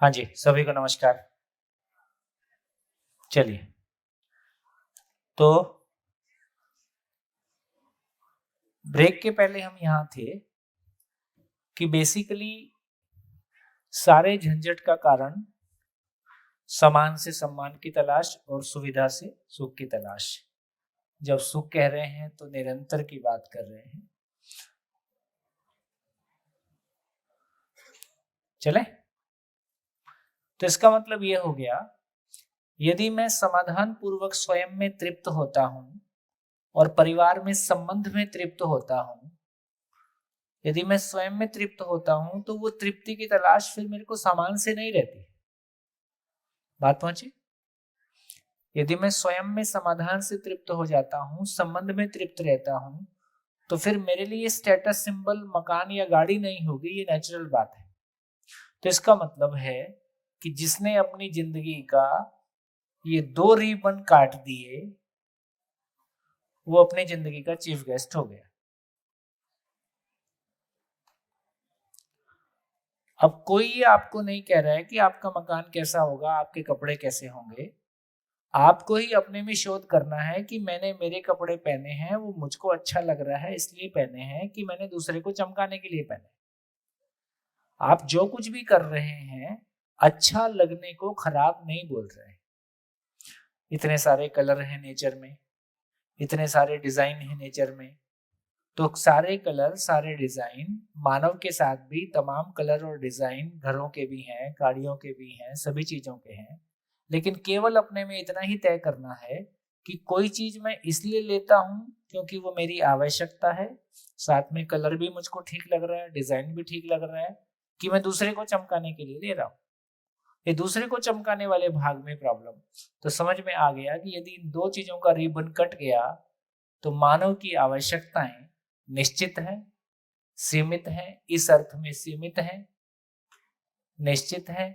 हाँ जी, सभी को नमस्कार। चलिए, तो ब्रेक के पहले हम यहाँ थे कि बेसिकली सारे झंझट का कारण समान से सम्मान की तलाश और सुविधा से सुख की तलाश। जब सुख कह रहे हैं तो निरंतर की बात कर रहे हैं। चले, तो इसका मतलब ये हो गया, यदि मैं समाधान पूर्वक स्वयं में तृप्त होता हूं और परिवार में संबंध में तृप्त होता हूं, यदि मैं स्वयं में तृप्त होता हूं तो वो तृप्ति की तलाश फिर मेरे को सामान से नहीं रहती। बात पहुंची? यदि मैं स्वयं में समाधान से तृप्त हो जाता हूं, संबंध में तृप्त रहता हूं, तो फिर मेरे लिए स्टेटस सिंबल मकान या गाड़ी नहीं होगी, ये नेचुरल बात है। तो इसका मतलब है कि जिसने अपनी जिंदगी का ये 2 रिबन काट दिए, वो अपनी जिंदगी का चीफ गेस्ट हो गया। अब कोई ये आपको नहीं कह रहा है कि आपका मकान कैसा होगा, आपके कपड़े कैसे होंगे। आपको ही अपने में शोध करना है कि मैंने मेरे कपड़े पहने हैं, वो मुझको अच्छा लग रहा है इसलिए पहने हैं कि मैंने दूसरे को चमकाने के लिए पहने। आप जो कुछ भी कर रहे हैं, अच्छा लगने को खराब नहीं बोल रहे। इतने सारे कलर हैं नेचर में, इतने सारे डिजाइन हैं नेचर में, तो सारे कलर सारे डिजाइन मानव के साथ भी तमाम कलर और डिजाइन घरों के भी हैं, गाड़ियों के भी हैं, सभी चीजों के हैं। लेकिन केवल अपने में इतना ही तय करना है कि कोई चीज मैं इसलिए लेता हूं क्योंकि वो मेरी आवश्यकता है, साथ में कलर भी मुझको ठीक लग रहा है, डिजाइन भी ठीक लग रहा है, कि मैं दूसरे को चमकाने के लिए ले रहा हूं। ये दूसरे को चमकाने वाले भाग में प्रॉब्लम तो समझ में आ गया कि यदि इन दो चीजों का रिबन कट गया तो मानव की आवश्यकताएं निश्चित है, सीमित है, इस अर्थ में सीमित है, निश्चित है।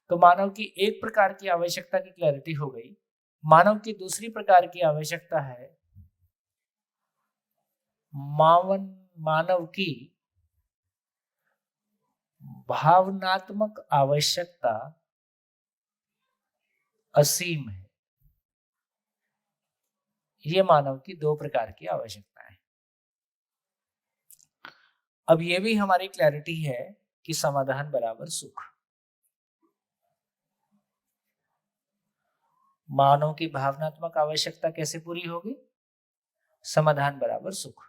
तो मानव की एक प्रकार की आवश्यकता की क्लैरिटी हो गई। मानव की दूसरी प्रकार की आवश्यकता है मानव की भावनात्मक आवश्यकता असीम है। ये मानव की दो प्रकार की आवश्यकता है। अब ये भी हमारी क्लैरिटी है कि समाधान बराबर सुख। मानव की भावनात्मक आवश्यकता कैसे पूरी होगी? समाधान बराबर सुख।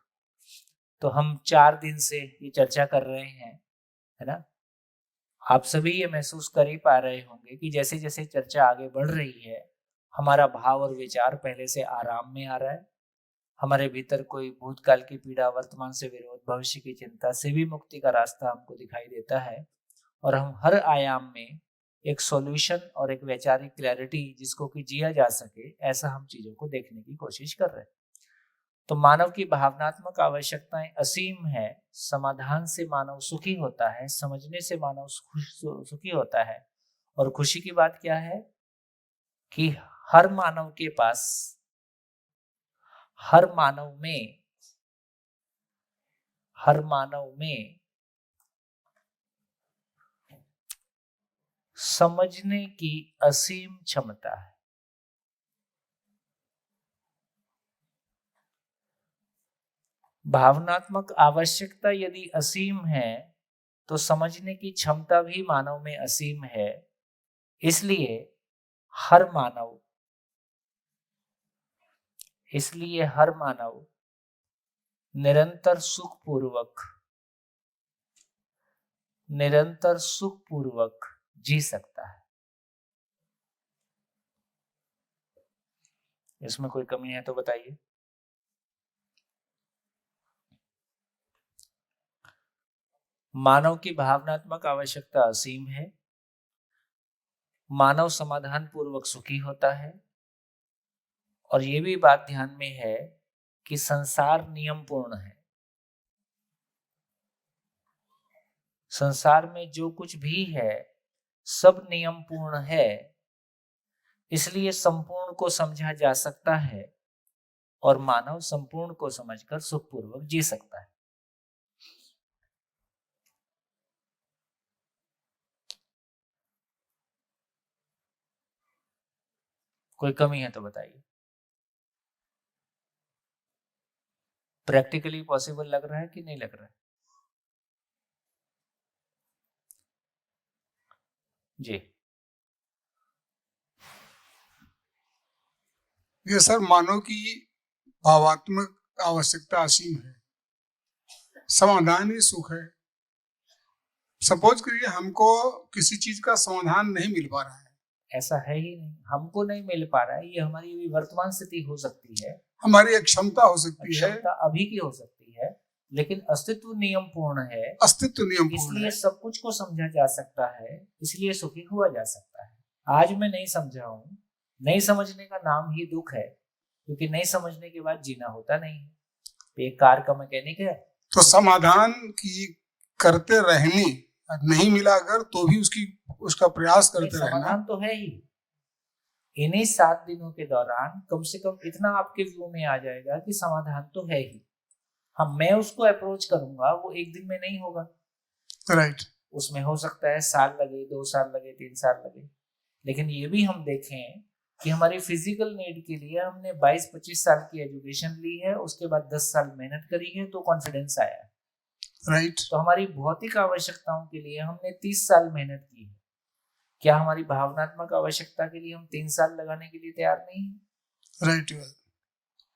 तो हम 4 दिन से ये चर्चा कर रहे हैं, है ना? आप सभी ये महसूस कर ही पा रहे होंगे कि जैसे जैसे चर्चा आगे बढ़ रही है, हमारा भाव और विचार पहले से आराम में आ रहा है। हमारे भीतर कोई भूतकाल की पीड़ा, वर्तमान से विरोध, भविष्य की चिंता से भी मुक्ति का रास्ता हमको दिखाई देता है। और हम हर आयाम में एक सॉल्यूशन और एक वैचारिक क्लैरिटी जिसको कि जिया जा सके, ऐसा हम चीजों को देखने की कोशिश कर रहे हैं। तो मानव की भावनात्मक आवश्यकताएं असीम है। समाधान से मानव सुखी होता है, समझने से मानव सुखी होता है। और खुशी की बात क्या है कि हर मानव के पास, हर मानव में, हर मानव में समझने की असीम क्षमता है। भावनात्मक आवश्यकता यदि असीम है तो समझने की क्षमता भी मानव में असीम है। इसलिए हर मानव इसलिए हर मानव निरंतर सुखपूर्वक जी सकता है। इसमें कोई कमी है तो बताइए। मानव की भावनात्मक आवश्यकता असीम है। मानव समाधान पूर्वक सुखी होता है। और यह भी बात ध्यान में है कि संसार नियम पूर्ण है। संसार में जो कुछ भी है सब नियम पूर्ण है, इसलिए संपूर्ण को समझा जा सकता है और मानव संपूर्ण को समझकर सुखपूर्वक जी सकता है। कोई कमी है तो बताइए। प्रैक्टिकली पॉसिबल लग रहा है कि नहीं लग रहा है? जी। ये सर, मानव की भावात्मक आवश्यकता असीम है, समाधान ही सुख है। सपोज करिए हमको किसी चीज का समाधान नहीं मिल पा रहा है, ऐसा है ही नहीं, हमको नहीं मिल पा रहा है, ये हमारी अभी वर्तमान स्थिति हो सकती है, हमारी अक्षमता हो सकती है, क्षमता अभी की हो सकती है, लेकिन अस्तित्व नियम पूर्ण है, अस्तित्व नियम पूर्ण इसलिए है। सब कुछ को समझा जा सकता है, इसलिए सुखी हुआ जा सकता है। आज मैं नहीं समझा हूं, नहीं समझने का नाम ही दुख है, क्योंकि नहीं समझने के बाद जीना होता नहीं है। एक कार का मैकेनिक है, तो समाधान की करते रहने, नहीं मिला अगर तो भी उसका प्रयास करते रहना। समाधान तो है ही। इन्हीं 7 दिनों के दौरान कम से कम इतना आपके व्यू में आ जाएगा कि समाधान तो है ही। हम मैं उसको अप्रोच करूंगा, वो एक दिन में नहीं होगा। राइट। उसमें हो सकता है साल लगे, 2 साल लगे, 3 साल लगे, लेकिन ये भी हम देखें कि हमारी फिजिकल नीड के लिए हमने 22-25 साल की एजुकेशन ली है, उसके बाद 10 साल मेहनत करी है, तो कॉन्फिडेंस आया है। राइट। तो हमारी भौतिक आवश्यकताओं के लिए हमने 30 साल मेहनत की है, क्या हमारी भावनात्मक आवश्यकता के लिए हम 3 साल लगाने के लिए तैयार नहीं है? राइट।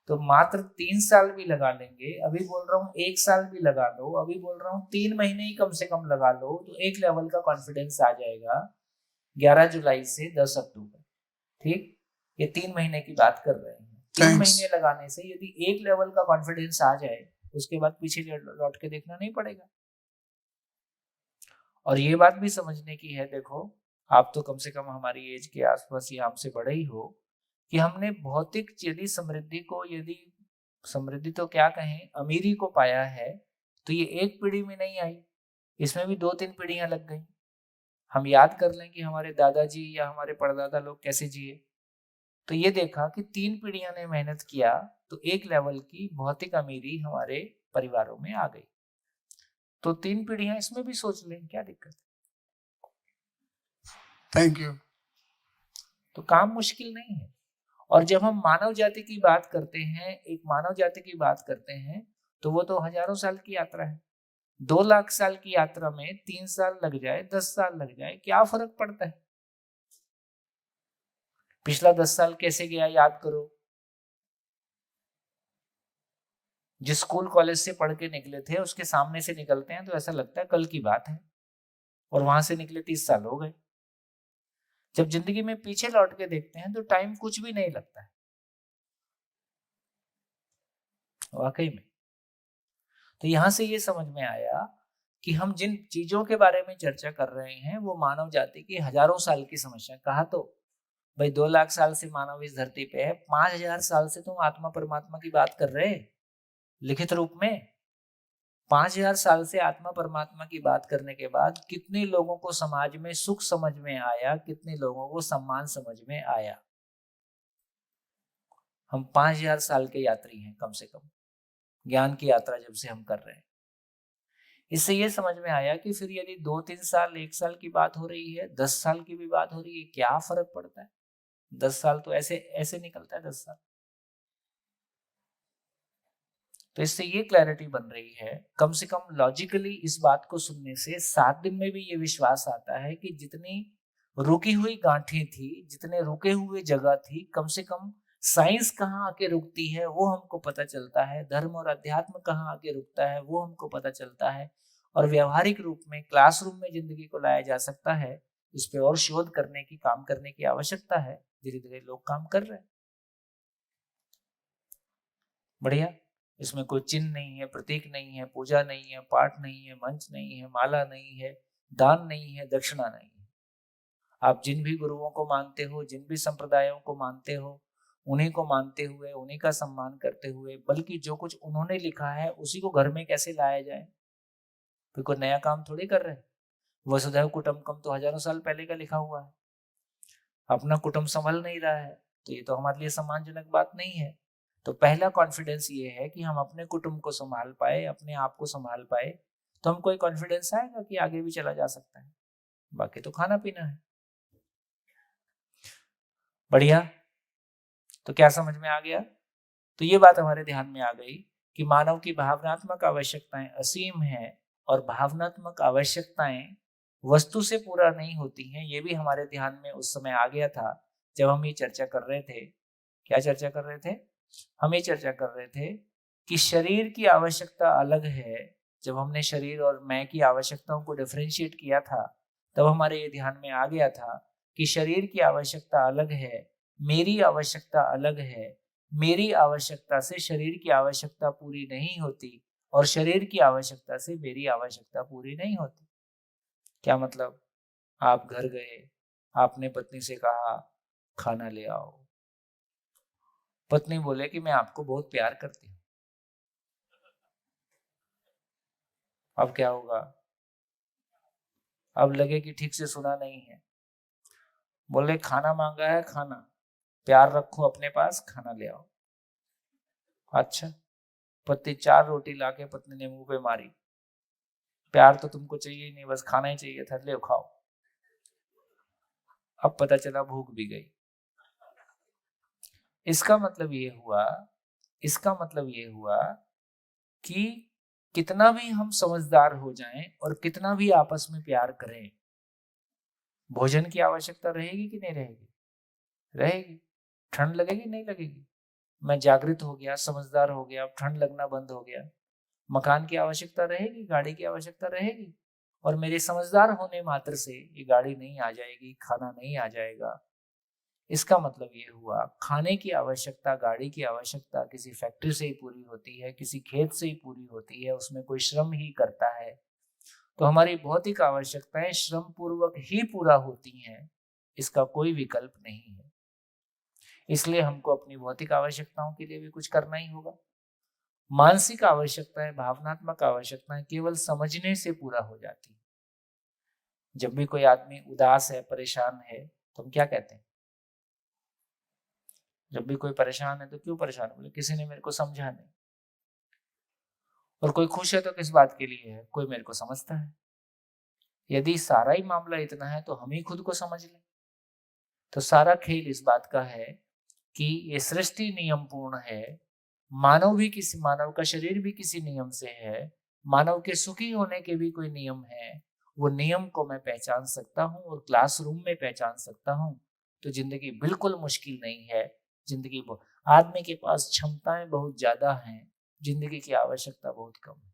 तो मात्र 3 साल भी लगा लेंगे, अभी बोल रहा हूँ 1 साल भी लगा लो, अभी बोल रहा हूँ 3 महीने ही कम से कम लगा लो, तो एक लेवल का कॉन्फिडेंस आ जाएगा 11 जुलाई से 10 अक्टूबर। ठीक, ये 3 महीने की बात कर रहे हैं। 3 महीने लगाने से यदि एक लेवल का कॉन्फिडेंस आ जाए, उसके बाद पीछे लौट के देखना नहीं पड़ेगा। और ये बात भी समझने की है, देखो आप तो कम से कम हमारी एज के आसपास या हमसे बड़े ही हो, कि हमने भौतिक यदि समृद्धि को, यदि समृद्धि तो क्या कहें, अमीरी को पाया है, तो ये एक पीढ़ी में नहीं आई, इसमें भी 2-3 पीढ़ियां लग गई। हम याद कर लें कि हमारे दादाजी या हमारे परदादा लोग कैसे जिए, तो ये देखा कि 3 पीढ़ियों ने मेहनत किया, तो एक लेवल की भौतिक अमीरी हमारे परिवारों में आ गई। तो 3 पीढ़ियां इसमें भी सोच लें, क्या दिक्कत है? Thank you. तो काम मुश्किल नहीं है। और जब हम मानव जाति की बात करते हैं, एक मानव जाति की बात करते हैं, तो वो तो हजारों साल की यात्रा है। 2 लाख साल की यात्रा में 3 साल लग जाए, 10 साल लग जाए, क्या फर्क पड़ता है? पिछला 10 साल कैसे गया याद करो। जिस स्कूल कॉलेज से पढ़ के निकले थे, उसके सामने से निकलते हैं तो ऐसा लगता है कल की बात है, और वहां से निकले 30 साल हो गए। जब जिंदगी में पीछे लौट के देखते हैं तो टाइम कुछ भी नहीं लगता है, वाकई में। तो यहां से ये समझ में आया कि हम जिन चीजों के बारे में चर्चा कर रहे हैं, वो मानव जाति की हजारों साल की समस्या। कहा तो भाई 2 लाख साल से मानव इस धरती पे है, 5000 साल से तुम आत्मा परमात्मा की बात कर रहे लिखित रूप में। 5000 साल से आत्मा परमात्मा की बात करने के बाद कितने लोगों को समाज में सुख समझ में आया, कितने लोगों को सम्मान समझ में आया? हम 5000 साल के यात्री हैं कम से कम, ज्ञान की यात्रा जब से हम कर रहे हैं। इससे ये समझ में आया कि फिर यदि 2-3 साल, 1 साल की बात हो रही है, 10 साल की भी बात हो रही है, क्या फर्क पड़ता है? 10 साल तो ऐसे ऐसे निकलता है, 10 साल। तो इससे ये क्लैरिटी बन रही है, कम से कम लॉजिकली इस बात को सुनने से 7 दिन में भी ये विश्वास आता है कि जितनी रुकी हुई गांठें थी, जितने रुके हुए जगह थी, कम से कम साइंस कहाँ आके रुकती है वो हमको पता चलता है, धर्म और अध्यात्म कहाँ आके रुकता है वो हमको पता चलता है, और व्यवहारिक रूप में क्लासरूम में जिंदगी को लाया जा सकता है। इस पे और शोध करने की, काम करने की आवश्यकता है। धीरे धीरे लोग काम कर रहे हैं, बढ़िया। इसमें कोई चिन्ह नहीं है, प्रतीक नहीं है, पूजा नहीं है, पाठ नहीं है, मंच नहीं है, माला नहीं है, दान नहीं है, दक्षिणा नहीं है। आप जिन भी गुरुओं को मानते हो, जिन भी संप्रदायों को मानते हो, उन्हीं को मानते हुए, उन्हीं का सम्मान करते हुए, बल्कि जो कुछ उन्होंने लिखा है उसी को घर में कैसे लाया जाए, फिर कोई नया काम थोड़ी कर रहे हैं। वसुधैव कुटुंबकम तो हजारों साल पहले का लिखा हुआ है। अपना कुटुंब संभल नहीं रहा है, तो ये तो हमारे लिए सम्मानजनक बात नहीं है। तो पहला कॉन्फिडेंस ये है कि हम अपने कुटुंब को संभाल पाए, अपने आप को संभाल पाए, तो हमको एक कॉन्फिडेंस आएगा कि आगे भी चला जा सकता है। बाकी तो खाना पीना है, बढ़िया। तो क्या समझ में आ गया? तो ये बात हमारे ध्यान में आ गई कि मानव की भावनात्मक आवश्यकताएं असीम हैं और भावनात्मक आवश्यकताएं वस्तु से पूरा नहीं होती हैं। ये भी हमारे ध्यान में उस समय आ गया था जब हम ये चर्चा कर रहे थे। क्या चर्चा कर रहे थे? हम ये चर्चा कर रहे थे कि शरीर की आवश्यकता अलग है। जब हमने शरीर और मैं की आवश्यकताओं को डिफरेंशिएट किया था तब हमारे ये ध्यान में आ गया था कि शरीर की आवश्यकता अलग है, मेरी आवश्यकता अलग है। मेरी आवश्यकता से शरीर की आवश्यकता पूरी नहीं होती और शरीर की आवश्यकता से मेरी आवश्यकता पूरी नहीं होती। क्या मतलब? आप घर गए, आपने पत्नी से कहा खाना ले आओ। पत्नी बोले कि मैं आपको बहुत प्यार करती हूँ। अब क्या होगा? अब लगे कि ठीक से सुना नहीं है। बोले खाना मांगा है, खाना प्यार रखो अपने पास, खाना ले आओ। अच्छा, पति 4 रोटी लाके पत्नी ने मुंह पे मारी। प्यार तो तुमको चाहिए ही नहीं, बस खाना ही चाहिए था, ले खाओ। अब पता चला भूख भी गई। इसका मतलब ये हुआ कि कितना भी हम समझदार हो जाएं और कितना भी आपस में प्यार करें, भोजन की आवश्यकता रहेगी कि नहीं रहेगी? रहेगी। ठंड लगेगी नहीं लगेगी? मैं जागृत हो गया, समझदार हो गया, अब ठंड लगना बंद हो गया। मकान की आवश्यकता रहेगी, गाड़ी की आवश्यकता रहेगी, और मेरे समझदार होने मात्र से ये गाड़ी नहीं आ जाएगी, खाना नहीं आ जाएगा। इसका मतलब ये हुआ खाने की आवश्यकता, गाड़ी की आवश्यकता किसी फैक्ट्री से ही पूरी होती है, किसी खेत से ही पूरी होती है, उसमें कोई श्रम ही करता है। तो हमारी भौतिक आवश्यकताएं श्रम पूर्वक ही पूरा होती हैं, इसका कोई विकल्प नहीं है। इसलिए हमको अपनी भौतिक आवश्यकताओं के लिए भी कुछ करना ही होगा। मानसिक आवश्यकताएं, भावनात्मक आवश्यकताएं केवल समझने से पूरा हो जाती है। जब भी कोई आदमी उदास है, परेशान है, तो हम क्या कहते हैं? जब भी कोई परेशान है तो क्यों परेशान? बोले किसी ने मेरे को समझा नहीं। और कोई खुश है तो किस बात के लिए है? कोई मेरे को समझता है। यदि सारा ही मामला इतना है तो हम ही खुद को समझ लें। तो सारा खेल इस बात का है कि ये सृष्टि नियम पूर्ण है। मानव का शरीर भी किसी नियम से है। मानव के सुखी होने के भी कोई नियम है। वो नियम को मैं पहचान सकता हूँ और क्लासरूम में पहचान सकता हूँ तो जिंदगी बिल्कुल मुश्किल नहीं है। जिंदगी आदमी के पास क्षमताएं बहुत ज्यादा हैं, जिंदगी की आवश्यकता बहुत कम है।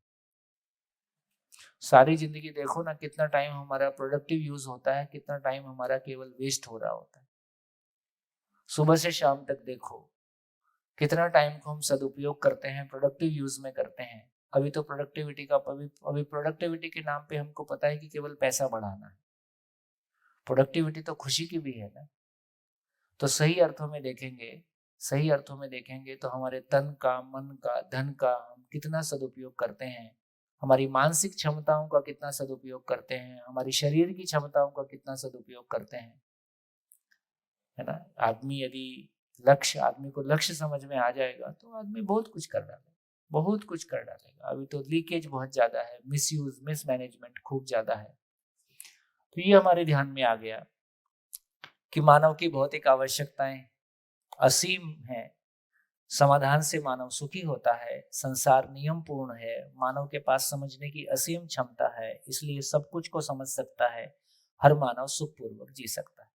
सारी जिंदगी देखो ना, कितना टाइम हमारा प्रोडक्टिव यूज होता है, कितना टाइम हमारा केवल वेस्ट हो रहा होता है। सुबह से शाम तक देखो कितना टाइम को हम सदुपयोग करते हैं, प्रोडक्टिव यूज में करते हैं। अभी तो प्रोडक्टिविटी का अभी प्रोडक्टिविटी के नाम पे हमको पता है कि केवल पैसा बढ़ाना है। प्रोडक्टिविटी तो खुशी की भी है ना। तो सही अर्थों में देखेंगे तो हमारे तन का, मन का, धन का हम कितना सदुपयोग करते हैं, हमारी मानसिक क्षमताओं का कितना सदुपयोग करते हैं, हमारी शरीर की क्षमताओं का कितना सदुपयोग करते हैं, है ना। आदमी को लक्ष्य समझ में आ जाएगा तो आदमी बहुत कुछ कर डालेगा। अभी तो लीकेज बहुत ज्यादा है, मिसयूज, मिसमैनेजमेंट खूब ज्यादा है। तो ये हमारे ध्यान में आ गया कि मानव की भौतिक आवश्यकताएं असीम है। समाधान से मानव सुखी होता है। संसार नियम पूर्ण है। मानव के पास समझने की असीम क्षमता है, इसलिए सब कुछ को समझ सकता है। हर मानव सुखपूर्वक जी सकता है।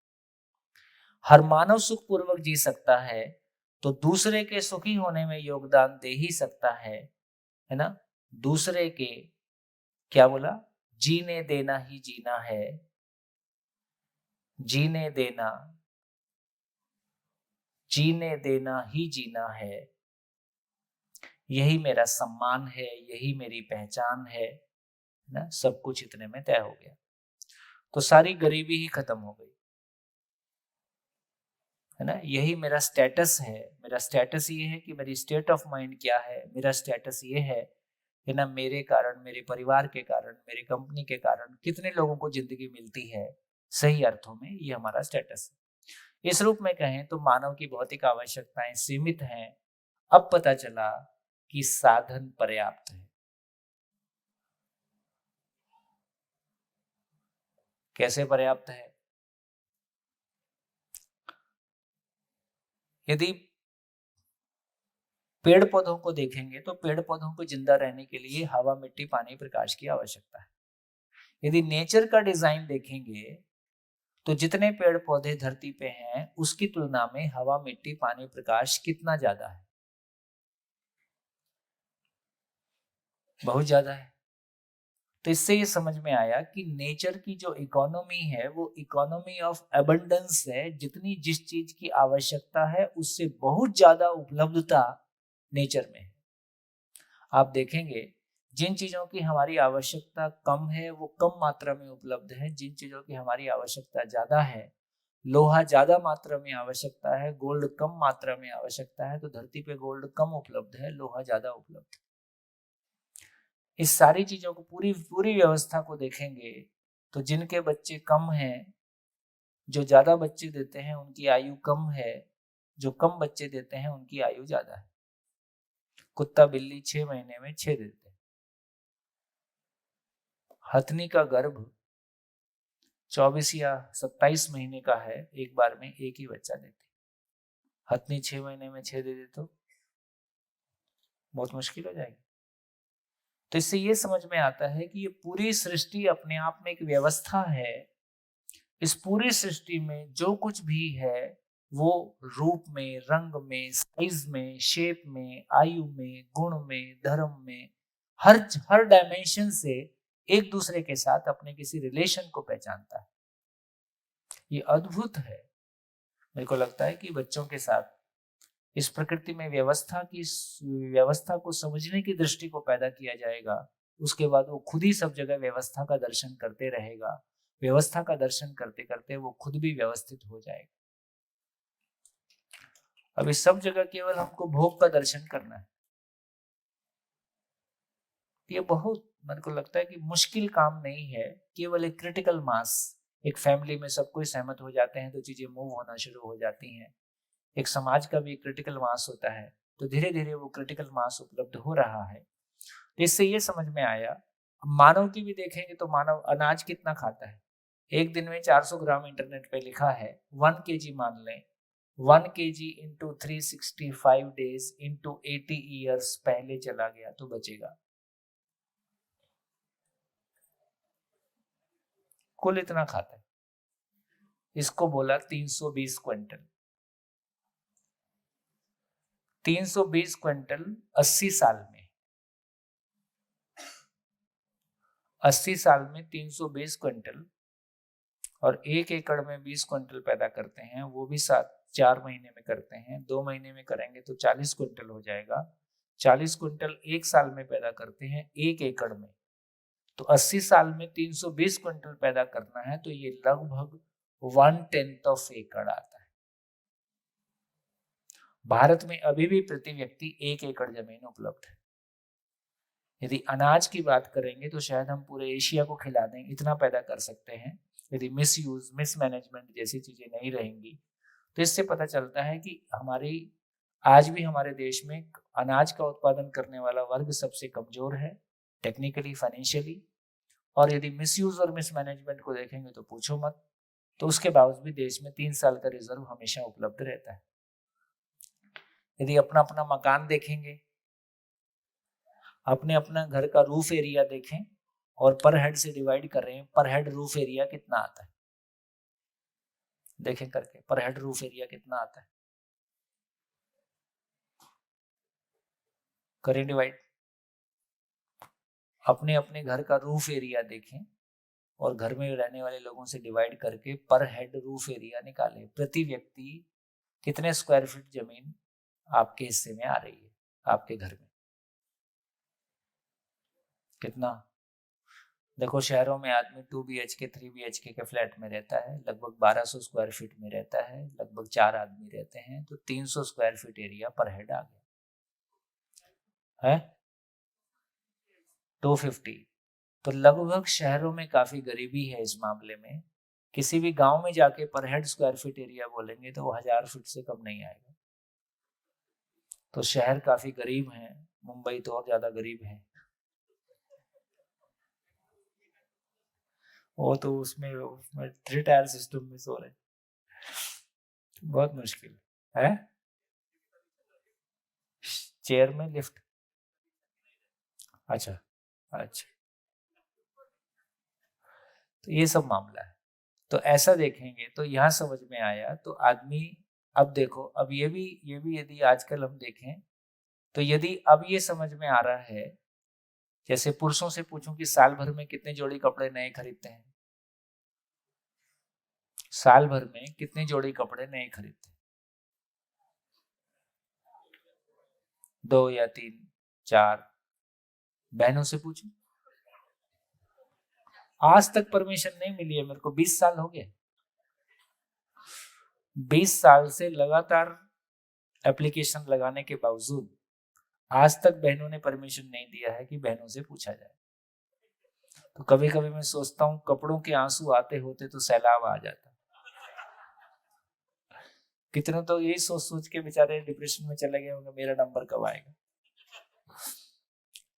हर मानव सुखपूर्वक जी सकता है तो दूसरे के सुखी होने में योगदान दे ही सकता है ना। दूसरे के, क्या बोला? जीने देना ही जीना है। जीने देना ही जीना है। यही मेरा सम्मान है, यही मेरी पहचान है ना। सब कुछ इतने में तय हो गया तो सारी गरीबी ही खत्म हो गई, है ना। यही मेरा स्टेटस है। मेरा स्टेटस ये है कि मेरी स्टेट ऑफ माइंड क्या है। मेरा स्टेटस ये है ना, मेरे कारण, मेरे परिवार के कारण, मेरी कंपनी के कारण कितने लोगों को जिंदगी मिलती है। सही अर्थों में ये हमारा स्टेटस है। इस रूप में कहें तो मानव की भौतिक आवश्यकताएं सीमित हैं। अब पता चला कि साधन पर्याप्त है। कैसे पर्याप्त है? यदि पेड़ पौधों को देखेंगे तो पेड़ पौधों को जिंदा रहने के लिए हवा, मिट्टी, पानी, प्रकाश की आवश्यकता है। यदि नेचर का डिजाइन देखेंगे तो जितने पेड़ पौधे धरती पे हैं उसकी तुलना में हवा, मिट्टी, पानी, प्रकाश कितना ज्यादा है? बहुत ज्यादा है। तो इससे ये समझ में आया कि नेचर की जो इकोनॉमी है वो इकोनॉमी ऑफ एबंडेंस है। जितनी जिस चीज की आवश्यकता है उससे बहुत ज्यादा उपलब्धता नेचर में है। आप देखेंगे जिन चीजों की हमारी आवश्यकता कम है वो कम मात्रा में उपलब्ध है, जिन चीजों की हमारी आवश्यकता ज्यादा है, लोहा ज्यादा मात्रा में आवश्यकता है, गोल्ड कम मात्रा में आवश्यकता है, तो धरती पे गोल्ड कम उपलब्ध है, लोहा ज्यादा उपलब्ध है। इस सारी चीजों को पूरी पूरी व्यवस्था को देखेंगे तो जिनके बच्चे कम हैं, जो ज्यादा बच्चे देते हैं उनकी आयु कम है, जो कम बच्चे देते हैं उनकी आयु ज्यादा है। कुत्ता बिल्ली 6 महीने में 6 देते हैं। हथनी का गर्भ 24 या 27 महीने का है, एक बार में एक ही बच्चा देती। हथनी 6 महीने में 6 दे दे तो बहुत मुश्किल हो जाएगी। तो इससे ये समझ में आता है कि ये पूरी सृष्टि अपने आप में एक व्यवस्था है। इस पूरी सृष्टि में जो कुछ भी है वो रूप में, रंग में, साइज में, शेप में, आयु में, गुण में, धर्म में, हर डायमेंशन से एक दूसरे के साथ अपने किसी रिलेशन को पहचानता है। ये अद्भुत है। मेरे को लगता है कि बच्चों के साथ इस प्रकृति में व्यवस्था को समझने की दृष्टि को पैदा किया जाएगा, उसके बाद वो खुद ही सब जगह व्यवस्था का दर्शन करते रहेगा। व्यवस्था का दर्शन करते करते वो खुद भी व्यवस्थित हो जाएगा। अब इस सब जगह केवल हमको भोग का दर्शन करना है। ये बहुत, मेरे को लगता है कि मुश्किल काम नहीं है। केवल एक क्रिटिकल मास, एक फैमिली में सब कोई सहमत हो जाते हैं तो चीजें मूव होना शुरू हो जाती हैं। एक समाज का भी क्रिटिकल मास होता है, तो धीरे धीरे वो क्रिटिकल मास उपलब्ध हो रहा है। तो इससे ये समझ में आया, मानव की भी देखेंगे तो मानव अनाज कितना खाता है। एक दिन में 400 ग्राम इंटरनेट पे लिखा है, 1 kg मान लें, 1 kg into 365 days into 80 years पहले चला गया तो बचेगा। कुल इतना खाता है। इसको बोला 320 क्विंटल। 320 क्विंटल 80 साल में, 80 साल में 320 क्विंटल, और 1 एकड़ में 20 क्विंटल पैदा करते हैं, वो भी 4 महीने में करते हैं। 2 महीने में करेंगे तो 40 क्विंटल हो जाएगा। 40 क्विंटल 1 साल में पैदा करते हैं 1 एकड़ में, तो 80 साल में 320 क्विंटल पैदा करना है तो ये लगभग 1/10 ऑफ एकड़ आता है। भारत में अभी भी प्रति व्यक्ति 1 एकड़ जमीन उपलब्ध है। यदि अनाज की बात करेंगे तो शायद हम पूरे एशिया को खिला दें, इतना पैदा कर सकते हैं, यदि मिसमैनेजमेंट जैसी चीजें नहीं रहेंगी। तो इससे पता चलता है कि आज भी हमारे देश में अनाज का उत्पादन करने वाला वर्ग सबसे कमजोर है, टेक्निकली, फाइनेंशियली। और यदि मिसयूज और मिसमैनेजमेंट को देखेंगे तो पूछो मत। तो उसके बावजूद भी देश में 3 साल का रिजर्व हमेशा उपलब्ध रहता है। यदि अपना अपना मकान देखेंगे, अपने अपना घर का रूफ एरिया देखें और पर हेड से डिवाइड कर रहे हैं, पर हेड रूफ एरिया कितना आता है, देखें करके, पर हेड रूफ एरिया कितना आता है, करें डिवाइड। अपने अपने घर का रूफ एरिया देखें और घर में रहने वाले लोगों से डिवाइड करके पर हेड रूफ एरिया निकालें। प्रति व्यक्ति कितने स्क्वायर फीट जमीन आपके हिस्से में आ रही है, आपके घर में कितना। देखो, शहरों में आदमी 2 BHK 3 BHK के फ्लैट में रहता है, लगभग 1200 स्क्वायर फीट में रहता है, लगभग 4 आदमी रहते हैं, तो 300 स्क्वायर फीट एरिया पर हेड आ गया है, 250। तो लगभग शहरों में काफी गरीबी है इस मामले में। किसी भी गांव में जाके पर हेड स्क्वायर फीट एरिया बोलेंगे तो वो 1000 फीट से कम नहीं आएगा। तो शहर काफी गरीब है, मुंबई तो और ज्यादा गरीब है। वो तो उसमें 3 टायर सिस्टम में सो रहे, बहुत मुश्किल है। चेयर में लिफ्ट, अच्छा अच्छा, तो ये सब मामला है। तो ऐसा देखेंगे तो यहाँ समझ में आया। तो आदमी, अब देखो, अब ये भी यदि आजकल हम देखें तो यदि अब ये समझ में आ रहा है, जैसे पुरुषों से पूछूं कि साल भर में कितने जोड़ी कपड़े नए खरीदते हैं, साल भर में कितने जोड़ी कपड़े नए खरीदते हैं? 2 या 3, 4। बहनों से पूछूं, आज तक परमिशन नहीं मिली है मेरे को, 20 साल हो गए, 20 साल से लगातार एप्लीकेशन लगाने के बावजूद आज तक बहनों ने परमिशन नहीं दिया है कि बहनों से पूछा जाए। तो कभी कभी मैं सोचता हूँ कपड़ों के आंसू आते होते तो सैलाब आ जाता। कितने तो यही सोच सोच के बेचारे डिप्रेशन में चले गए होंगे, मेरा नंबर कब आएगा।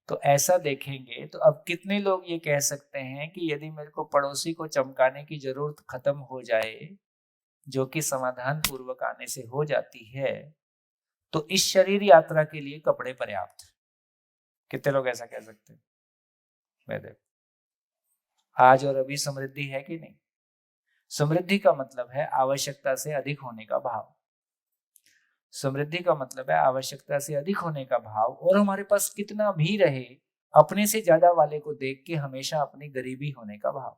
तो ऐसा देखेंगे तो अब कितने लोग ये कह सकते हैं कि यदि मेरे को पड़ोसी को चमकाने की जरूरत खत्म हो जाए, जो कि समाधान पूर्वक आने से हो जाती है, तो इस शरीर यात्रा के लिए कपड़े पर्याप्त। कितने लोग ऐसा कह सकते हैं? मैं देखो, आज और अभी समृद्धि है कि नहीं? समृद्धि का मतलब है आवश्यकता से अधिक होने का भाव। समृद्धि का मतलब है आवश्यकता से अधिक होने का भाव, और हमारे पास कितना भी रहे, अपने से ज्यादा वाले को देख के हमेशा अपनी गरीबी होने का भाव।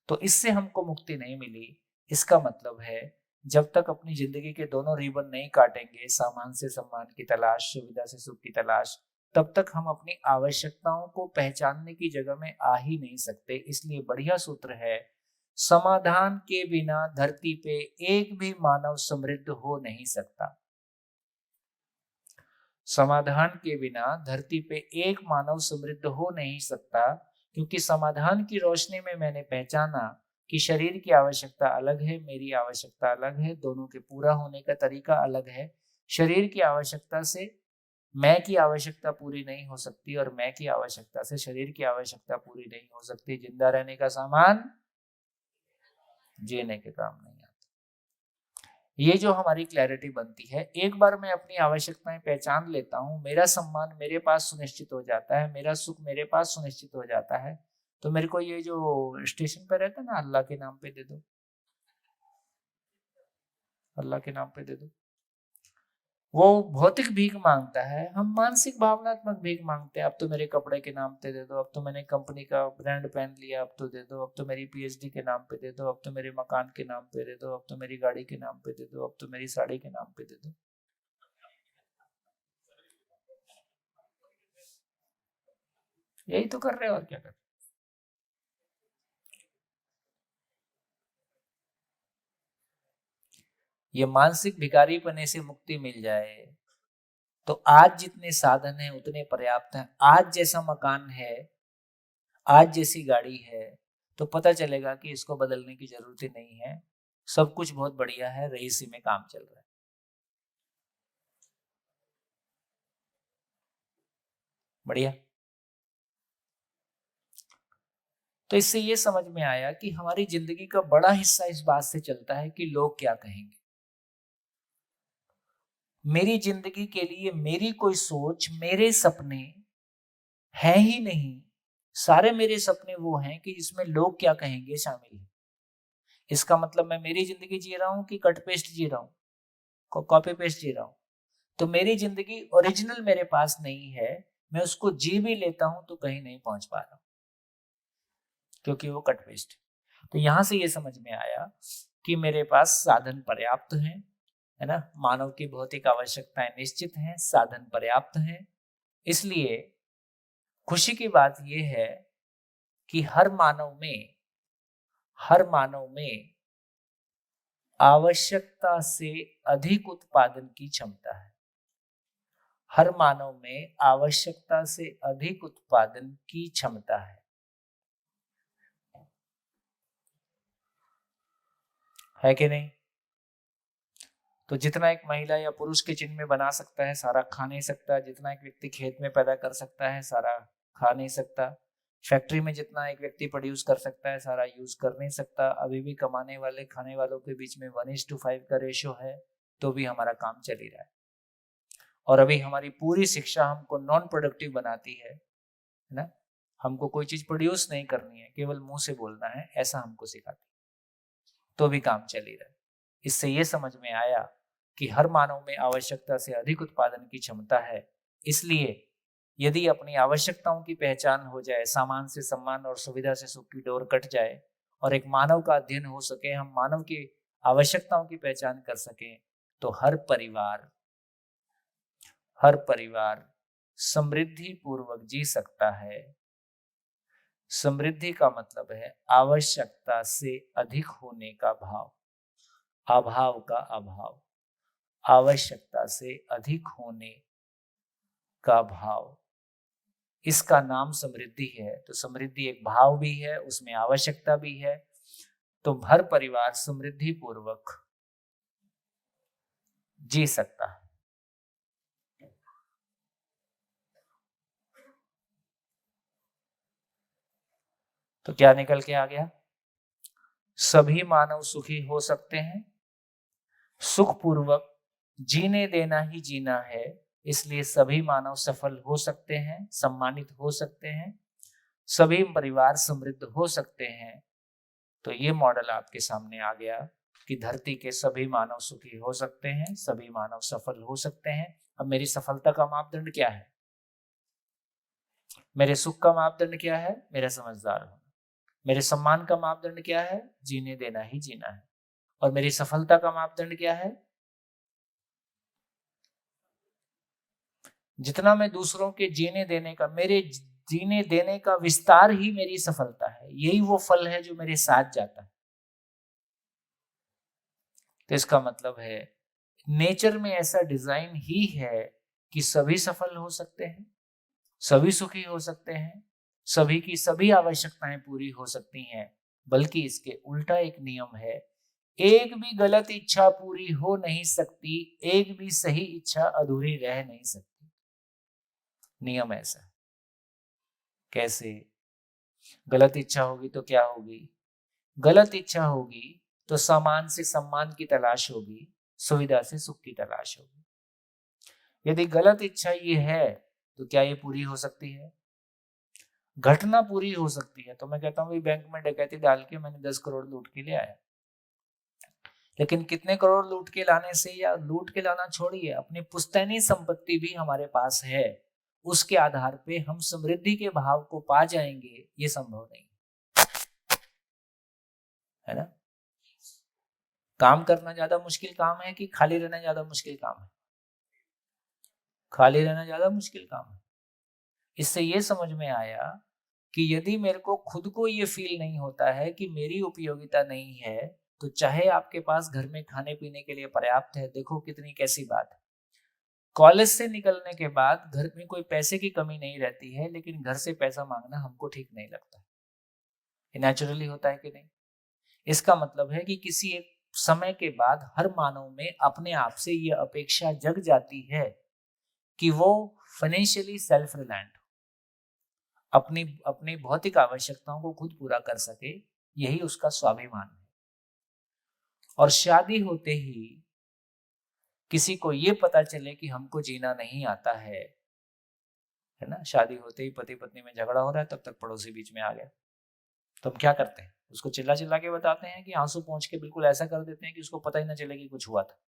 तो इससे हमको मुक्ति नहीं मिली। इसका मतलब है जब तक अपनी जिंदगी के दोनों रिबन नहीं काटेंगे, सामान से सम्मान की तलाश, सुविधा से सुख की तलाश, तब तक हम अपनी आवश्यकताओं को पहचानने की जगह में आ ही नहीं सकते। इसलिए बढ़िया सूत्र है, समाधान के बिना धरती पे एक भी मानव समृद्ध हो नहीं सकता। समाधान के बिना धरती पे एक मानव समृद्ध हो नहीं सकता, क्योंकि समाधान की रोशनी में मैंने पहचाना कि शरीर की आवश्यकता अलग है, मेरी आवश्यकता अलग है, दोनों के पूरा होने का तरीका अलग है। शरीर की आवश्यकता से मैं की आवश्यकता पूरी नहीं हो सकती, और मैं की आवश्यकता से शरीर की आवश्यकता पूरी नहीं हो सकती। जिंदा रहने का सामान जीने के काम नहीं आता। ये जो हमारी क्लैरिटी बनती है, एक बार मैं अपनी आवश्यकताएं पहचान लेता हूँ, मेरा सम्मान मेरे पास सुनिश्चित हो जाता है, मेरा सुख मेरे पास सुनिश्चित हो जाता है। तो मेरे को ये जो स्टेशन पे रहता है ना, अल्लाह के नाम पे दे दो, अल्लाह के नाम पे दे दो, वो भौतिक भीख मांगता है, हम मानसिक भावनात्मक भीख मांगते हैं। अब तो मेरे कपड़े के नाम पे दे दो, अब तो मैंने कंपनी का ब्रांड पहन लिया, अब तो दे दो, अब तो मेरी पीएचडी के नाम पे दे दो, अब तो मेरे मकान के नाम पे दे दो, अब तो मेरी गाड़ी के नाम पे दे दो, अब तो मेरी साड़ी के नाम पे दे दो। यही तो कर रहे हो, और क्या कर रहे हो? ये मानसिक भिखारी पने से मुक्ति मिल जाए तो आज जितने साधन हैं उतने पर्याप्त हैं। आज जैसा मकान है, आज जैसी गाड़ी है, तो पता चलेगा कि इसको बदलने की जरूरत ही नहीं है, सब कुछ बहुत बढ़िया है, रईसी में काम चल रहा है। बढ़िया। तो इससे ये समझ में आया कि हमारी जिंदगी का बड़ा हिस्सा इस बात से चलता है कि लोग क्या कहेंगे। मेरी जिंदगी के लिए मेरी कोई सोच, मेरे सपने हैं ही नहीं। सारे मेरे सपने वो हैं कि जिसमें लोग क्या कहेंगे शामिल है। इसका मतलब मैं मेरी जिंदगी जी रहा हूं कि कट पेस्ट जी रहा हूं, कॉपी पेस्ट जी रहा हूं। तो मेरी जिंदगी ओरिजिनल मेरे पास नहीं है, मैं उसको जी भी लेता हूं तो कहीं नहीं पहुंच पा रहा हूं, क्योंकि वो कट पेस्ट। तो यहां से ये समझ में आया कि मेरे पास साधन पर्याप्त हैं, है ना। मानव की भौतिक आवश्यकताएं निश्चित हैं, साधन पर्याप्त हैं। इसलिए खुशी की बात यह है कि हर मानव में आवश्यकता से अधिक उत्पादन की क्षमता है। हर मानव में आवश्यकता से अधिक उत्पादन की क्षमता है कि नहीं? तो जितना एक महिला या पुरुष किचन में बना सकता है, सारा खा नहीं सकता। जितना एक व्यक्ति खेत में पैदा कर सकता है, सारा खा नहीं सकता। फैक्ट्री में जितना एक व्यक्ति प्रोड्यूस कर सकता है, सारा यूज कर नहीं सकता। अभी भी कमाने वाले खाने वालों के बीच में 1:5 का रेशियो है, तो भी हमारा काम चल ही रहा है। और अभी हमारी पूरी शिक्षा हमको नॉन प्रोडक्टिव बनाती है ना, हमको कोई चीज प्रोड्यूस नहीं करनी है, केवल मुंह से बोलना है, ऐसा हमको सिखाती है, तो भी काम चल ही रहा है। इससे ये समझ में आया कि हर मानव में आवश्यकता से अधिक उत्पादन की क्षमता है। इसलिए यदि अपनी आवश्यकताओं की पहचान हो जाए, सामान से सम्मान और सुविधा से सुख की डोर कट जाए और एक मानव का अध्ययन हो सके, हम मानव की आवश्यकताओं की पहचान कर सकें, तो हर परिवार समृद्धि पूर्वक जी सकता है। समृद्धि का मतलब है आवश्यकता से अधिक होने का भाव, अभाव का अभाव, आवश्यकता से अधिक होने का भाव, इसका नाम समृद्धि है। तो समृद्धि एक भाव भी है, उसमें आवश्यकता भी है। तो हर परिवार समृद्धि पूर्वक जी सकता है। तो क्या निकल के आ गया? सभी मानव सुखी हो सकते हैं, सुखपूर्वक जीने देना ही जीना है, इसलिए सभी मानव सफल हो सकते हैं, सम्मानित हो सकते हैं, सभी परिवार समृद्ध हो सकते हैं। तो ये मॉडल आपके सामने आ गया कि धरती के सभी मानव सुखी हो सकते हैं, सभी मानव सफल हो सकते हैं। अब मेरी सफलता का मापदंड क्या है? मेरे सुख का मापदंड क्या है? मेरा समझदार होना। मेरे सम्मान का मापदंड क्या है? जीने देना ही जीना है। और मेरी सफलता का मापदंड क्या है? जितना मैं दूसरों के जीने देने का, मेरे जीने देने का विस्तार ही मेरी सफलता है। यही वो फल है जो मेरे साथ जाता है। तो इसका मतलब है नेचर में ऐसा डिजाइन ही है कि सभी सफल हो सकते हैं, सभी सुखी हो सकते हैं, सभी की सभी आवश्यकताएं पूरी हो सकती हैं। बल्कि इसके उल्टा एक नियम है, एक भी गलत इच्छा पूरी हो नहीं सकती, एक भी सही इच्छा अधूरी रह नहीं सकती। नियम ऐसा है। कैसे? गलत इच्छा होगी तो क्या होगी? गलत इच्छा होगी तो सामान से सम्मान की तलाश होगी, सुविधा से सुख की तलाश होगी। यदि गलत इच्छा ये है तो क्या ये पूरी हो सकती है? घटना पूरी हो सकती है। तो मैं कहता हूँ बैंक में डकैती डाल के मैंने 10 करोड़ लूट के ले आया, लेकिन कितने करोड़ लूट के लाने से, या लूट के लाना छोड़िए, अपनी पुश्तैनी संपत्ति भी हमारे पास है, उसके आधार पे हम समृद्धि के भाव को पा जाएंगे, ये संभव नहीं है ना। काम करना ज्यादा मुश्किल काम है कि खाली रहना ज्यादा मुश्किल काम है? खाली रहना ज्यादा मुश्किल काम है। इससे ये समझ में आया कि यदि मेरे को खुद को ये फील नहीं होता है कि मेरी उपयोगिता नहीं है, तो चाहे आपके पास घर में खाने पीने के लिए पर्याप्त है, देखो कितनी कैसी बात है, कॉलेज से निकलने के बाद घर में कोई पैसे की कमी नहीं रहती है, लेकिन घर से पैसा मांगना हमको ठीक नहीं लगता। ये नेचुरली होता है कि नहीं? इसका मतलब है कि किसी एक समय के बाद हर मानव में अपने आप से यह अपेक्षा जग जाती है कि वो फाइनेंशियली सेल्फ रिलायंट, अपनी अपनी भौतिक आवश्यकताओं को खुद पूरा कर सके, यही उसका स्वाभिमान है। और शादी होते ही किसी को ये पता चले कि हमको जीना नहीं आता है ना, शादी होते ही पति पत्नी में झगड़ा हो रहा है, तब तक पड़ोसी बीच में आ गया, तो हम क्या करते हैं? उसको चिल्ला चिल्ला के बताते हैं कि आंसू पहुंच के बिल्कुल ऐसा कर देते हैं कि उसको पता ही ना चले कि कुछ हुआ था।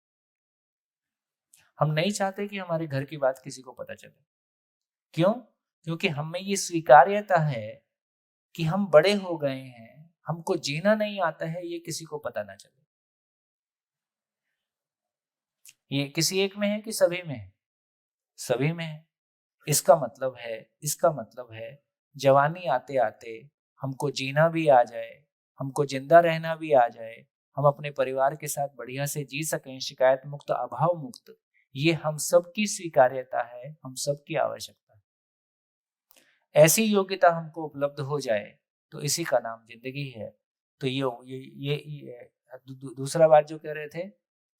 हम नहीं चाहते कि हमारे घर की बात किसी को पता चले। क्यों? क्योंकि हमें ये स्वीकार्यता है कि हम बड़े हो गए हैं, हमको जीना नहीं आता है, ये किसी को पता ना चले। ये किसी एक में है कि सभी में है? सभी में है। इसका मतलब है जवानी आते आते हमको जीना भी आ जाए, हमको जिंदा रहना भी आ जाए, हम अपने परिवार के साथ बढ़िया से जी सकें, शिकायत मुक्त, अभाव मुक्त, ये हम सबकी स्वीकार्यता है, हम सबकी आवश्यकता है। ऐसी योग्यता हमको उपलब्ध हो जाए तो इसी का नाम जिंदगी है। तो ये दूसरा बात जो कह रहे थे,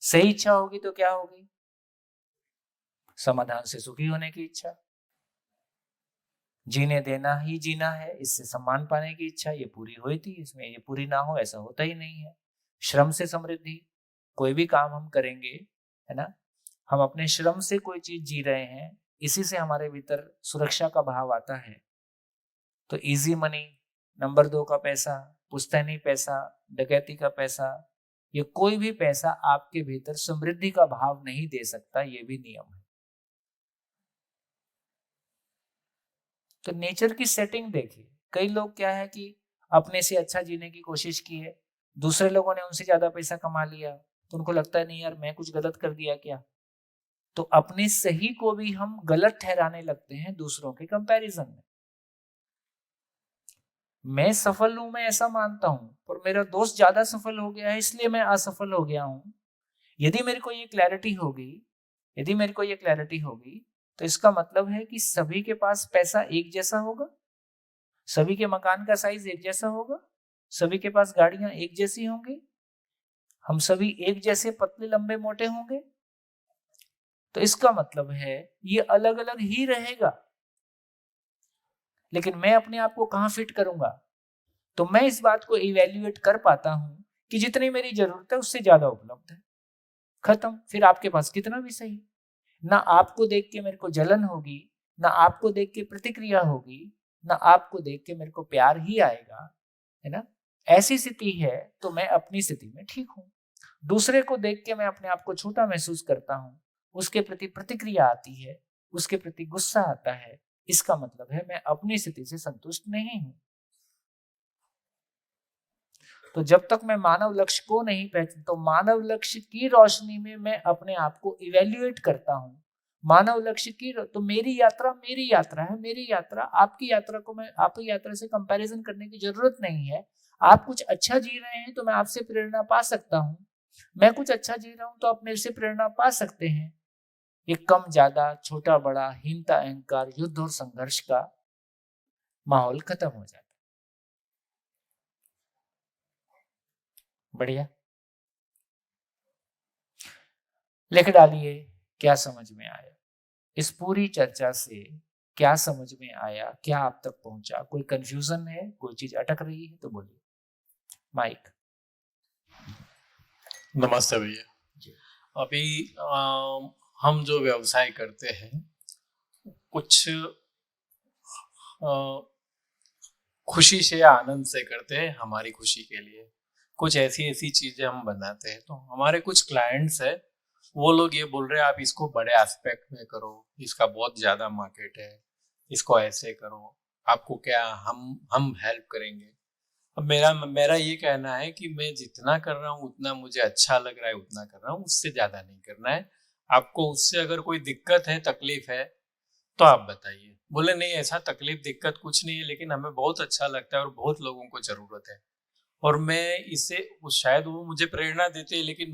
सही इच्छा होगी तो क्या होगी? समाधान से सुखी होने की इच्छा, जीने देना ही जीना है, इससे सम्मान पाने की इच्छा, ये पूरी हुई थी, इसमें ये पूरी ना हो ऐसा होता ही नहीं है। श्रम से समृद्धि, कोई भी काम हम करेंगे, है ना, हम अपने श्रम से कोई चीज जी रहे हैं, इसी से हमारे भीतर सुरक्षा का भाव आता है। तो इजी मनी, नंबर 2 का पैसा, पुश्तैनी पैसा, डकैती का पैसा, ये कोई भी पैसा आपके भीतर समृद्धि का भाव नहीं दे सकता, ये भी नियम है। तो नेचर की सेटिंग देखिए, कई लोग क्या है कि अपने से अच्छा जीने की कोशिश की है, दूसरे लोगों ने उनसे ज्यादा पैसा कमा लिया, तो उनको लगता है नहीं यार मैं कुछ गलत कर दिया क्या। तो अपने सही को भी हम गलत ठहराने लगते हैं दूसरों के कंपैरिजन में। मैं सफल हूं, मैं ऐसा मानता हूं, पर मेरा दोस्त ज्यादा सफल हो गया है इसलिए मैं असफल हो गया हूं। यदि मेरे को ये क्लैरिटी होगी, तो इसका मतलब है कि सभी के पास पैसा एक जैसा होगा, सभी के मकान का साइज एक जैसा होगा, सभी के पास गाड़ियां एक जैसी होंगी, हम सभी एक जैसे पतले लंबे मोटे होंगे। तो इसका मतलब है ये अलग अलग ही रहेगा, लेकिन मैं अपने आप को कहां फिट करूंगा। तो मैं इस बात को इवेल्युएट कर पाता हूं कि जितनी मेरी जरूरत है उससे ज्यादा उपलब्ध है, खत्म। फिर आपके पास कितना भी सही, ना आपको देख के मेरे को जलन होगी, ना आपको देख के प्रतिक्रिया होगी, ना आपको देख के मेरे को प्यार ही आएगा, है ना। ऐसी स्थिति है तो मैं अपनी स्थिति में ठीक हूं। दूसरे को देख के मैं अपने आप को छोटा महसूस करता हूं, उसके प्रति प्रतिक्रिया आती है, उसके प्रति गुस्सा आता है, इसका मतलब है मैं अपनी स्थिति से संतुष्ट नहीं हूं। तो जब तक मैं मानव लक्ष्य को नहीं पहचानता, तो मानव लक्ष्य की रोशनी में मैं अपने आप को इवेल्युएट करता हूं। मानव लक्ष्य की, तो मेरी यात्रा है, मेरी यात्रा आपकी यात्रा को मैं आपकी यात्रा से कंपैरिजन करने की जरूरत नहीं है। आप कुछ अच्छा जी रहे हैं तो मैं आपसे प्रेरणा पा सकता हूं, मैं कुछ अच्छा जी रहा हूं तो आप मेरे से प्रेरणा पा सकते हैं। ये कम ज्यादा, छोटा बड़ा, हीनता अहंकार, युद्ध और संघर्ष का माहौल खत्म हो जाता है। बढ़िया, लिख डालिए क्या समझ में आया इस पूरी चर्चा से, क्या समझ में आया, क्या आप तक पहुंचा, कोई कंफ्यूजन है, कोई चीज अटक रही है तो बोलिए। माइक। नमस्ते भैया। अभी हम जो व्यवसाय करते हैं कुछ खुशी से या आनंद से करते हैं, हमारी खुशी के लिए कुछ ऐसी ऐसी चीजें हम बनाते हैं। तो हमारे कुछ क्लाइंट्स है, वो लोग ये बोल रहे हैं आप इसको बड़े एस्पेक्ट में करो, इसका बहुत ज्यादा मार्केट है, इसको ऐसे करो, आपको क्या हम हेल्प करेंगे। अब मेरा ये कहना है कि मैं जितना कर रहा हूँ उतना मुझे अच्छा लग रहा है, उतना कर रहा हूँ, उससे ज्यादा नहीं करना है। आपको उससे अगर कोई दिक्कत है, तकलीफ है तो आप बताइए। बोले नहीं ऐसा तकलीफ दिक्कत कुछ नहीं है, लेकिन हमें बहुत अच्छा लगता है और बहुत लोगों को जरूरत है, और मैं इससे शायद वो मुझे प्रेरणा देते हैं, लेकिन